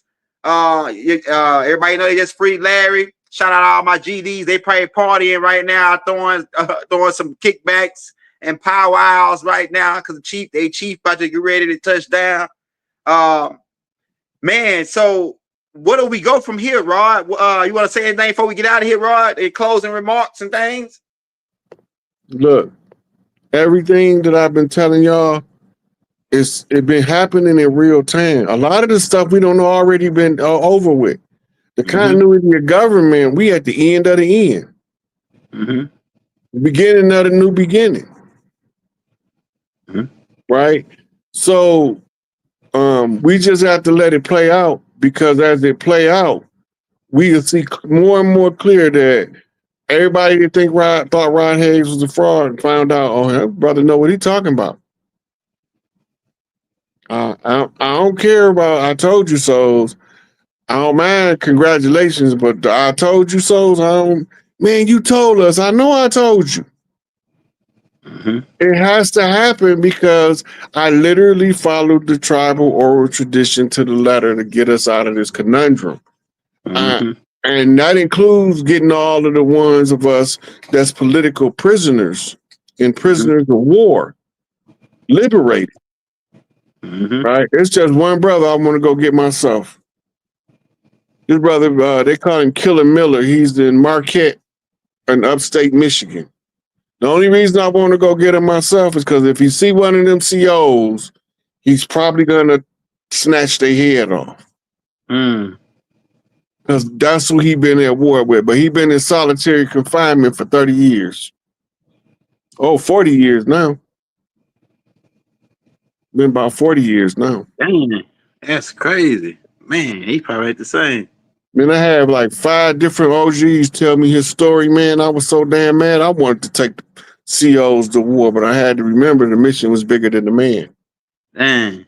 Everybody know they just freed Larry. Shout out all my GDs. They probably partying right now, throwing some kickbacks and powwows right now because the chief about to get ready to touch down. Man, so what do we go from here, Rod? You want to say anything before we get out of here, Rod? Any closing remarks and things? Look, everything that I've been telling y'all, it's been happening in real time. A lot of the stuff we don't know already been over with. The continuity of government, we at the end of the end. The beginning of the new beginning. Right? So we just have to let it play out, because as it play out, we will see more and more clear that everybody that thought Rod Hayes was a fraud and found out, oh, that brother know what he talking about. I don't care about I told you so's. I don't mind congratulations, but I told you so's. Man, you told us. I know I told you. It has to happen because I literally followed the tribal oral tradition to the letter to get us out of this conundrum. And that includes getting all of the ones of us that's political prisoners and prisoners of war liberated. Right? It's just one brother I want to go get myself. This brother, they call him Killer Miller. He's in Marquette in upstate Michigan. The only reason I want to go get him myself is because if you see one of them COs, he's probably going to snatch their head off. Because that's who he been at war with. But he been in solitary confinement for 30 years. Oh, 40 years now. Been about 40 years now. Dang, that's crazy. Man, he probably ain't the same. Man, I have like 5 different OGs tell me his story, man. I was so damn mad. I wanted to take the COs to war, but I had to remember the mission was bigger than the man. Dang.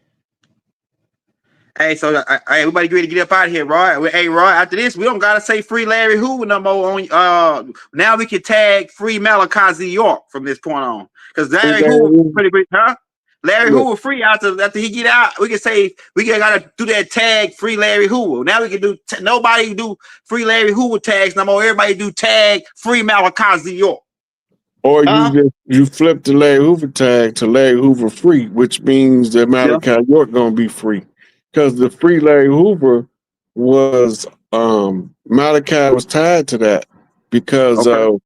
Hey, so everybody ready to get up out of here, Rod? Hey, Rod, after this, we don't gotta say free Larry Hoover no more. Now we can tag free Malachi Z. York from this point on. Because Larry Hoover pretty great, huh? Larry Hoover free after he get out. We can say we gotta do that tag free Larry Hoover. Now we can do nobody do free Larry Hoover tags no more. Everybody do tag free Malachi Z. York. Or you flip the Larry Hoover tag to Larry Hoover free, which means that Malachi York gonna be free. Because the free Larry Hoover was Malachi was tied to that because of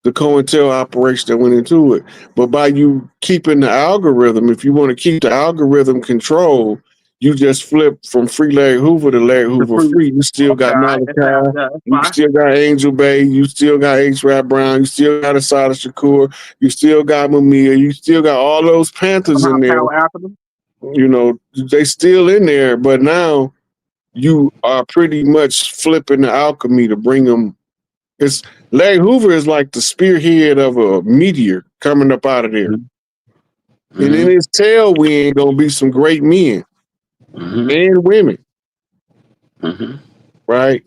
the COINTEL operation that went into it. But by you keeping the algorithm, if you want to keep the algorithm control, you just flip from free Larry Hoover to Larry Hoover free. You still got Malachi, you still got Angel Bay, you still got H-Rap Brown, you still got Asada Shakur, you still got Mamiya, you still got all those Panthers in there. You know, they still in there, but now you are pretty much flipping the alchemy to bring them. It's Larry Hoover is like the spearhead of a meteor coming up out of there. And in his tailwind gonna be some great men and women. Right?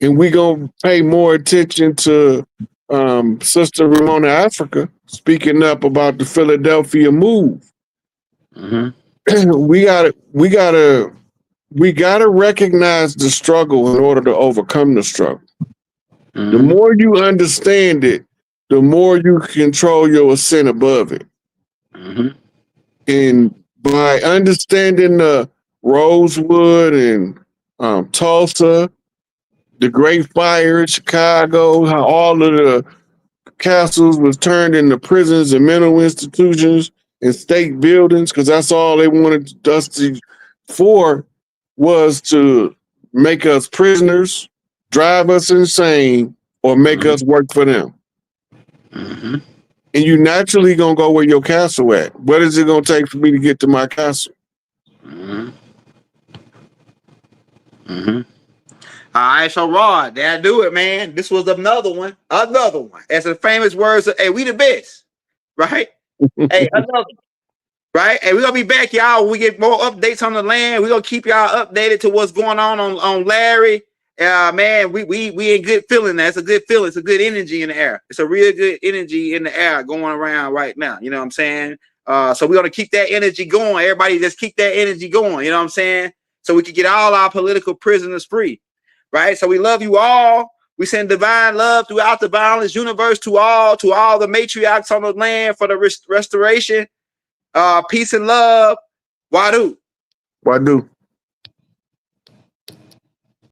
And we gonna pay more attention to Sister Ramona Africa speaking up about the Philadelphia move. We gotta recognize the struggle in order to overcome the struggle. The more you understand it, the more you control your ascent above it. And by understanding the Rosewood and Tulsa, the Great Fire in Chicago, how all of the castles was turned into prisons and mental institutions and state buildings, because that's all they wanted us for, was to make us prisoners, drive us insane, or make us work for them. And you naturally gonna go where your castle at. What is it gonna take for me to get to my castle? All right, so Rod, that'll do it, man. This was another one. As the famous words of, hey, we the best, right? Hey, another. Right, and we're gonna be back, y'all. When we get more updates on the land, we're gonna keep y'all updated to what's going on Larry. Man, we in good feeling. That's a good feeling. It's a good energy in the air. It's a real good energy in the air going around right now. You know what I'm saying? So we're gonna keep that energy going. Everybody just keep that energy going. You know what I'm saying? So we can get all our political prisoners free. Right. So we love you all. We send divine love throughout the boundless universe to all the matriarchs on the land for the restoration. Peace and love. Wadu. Wadu.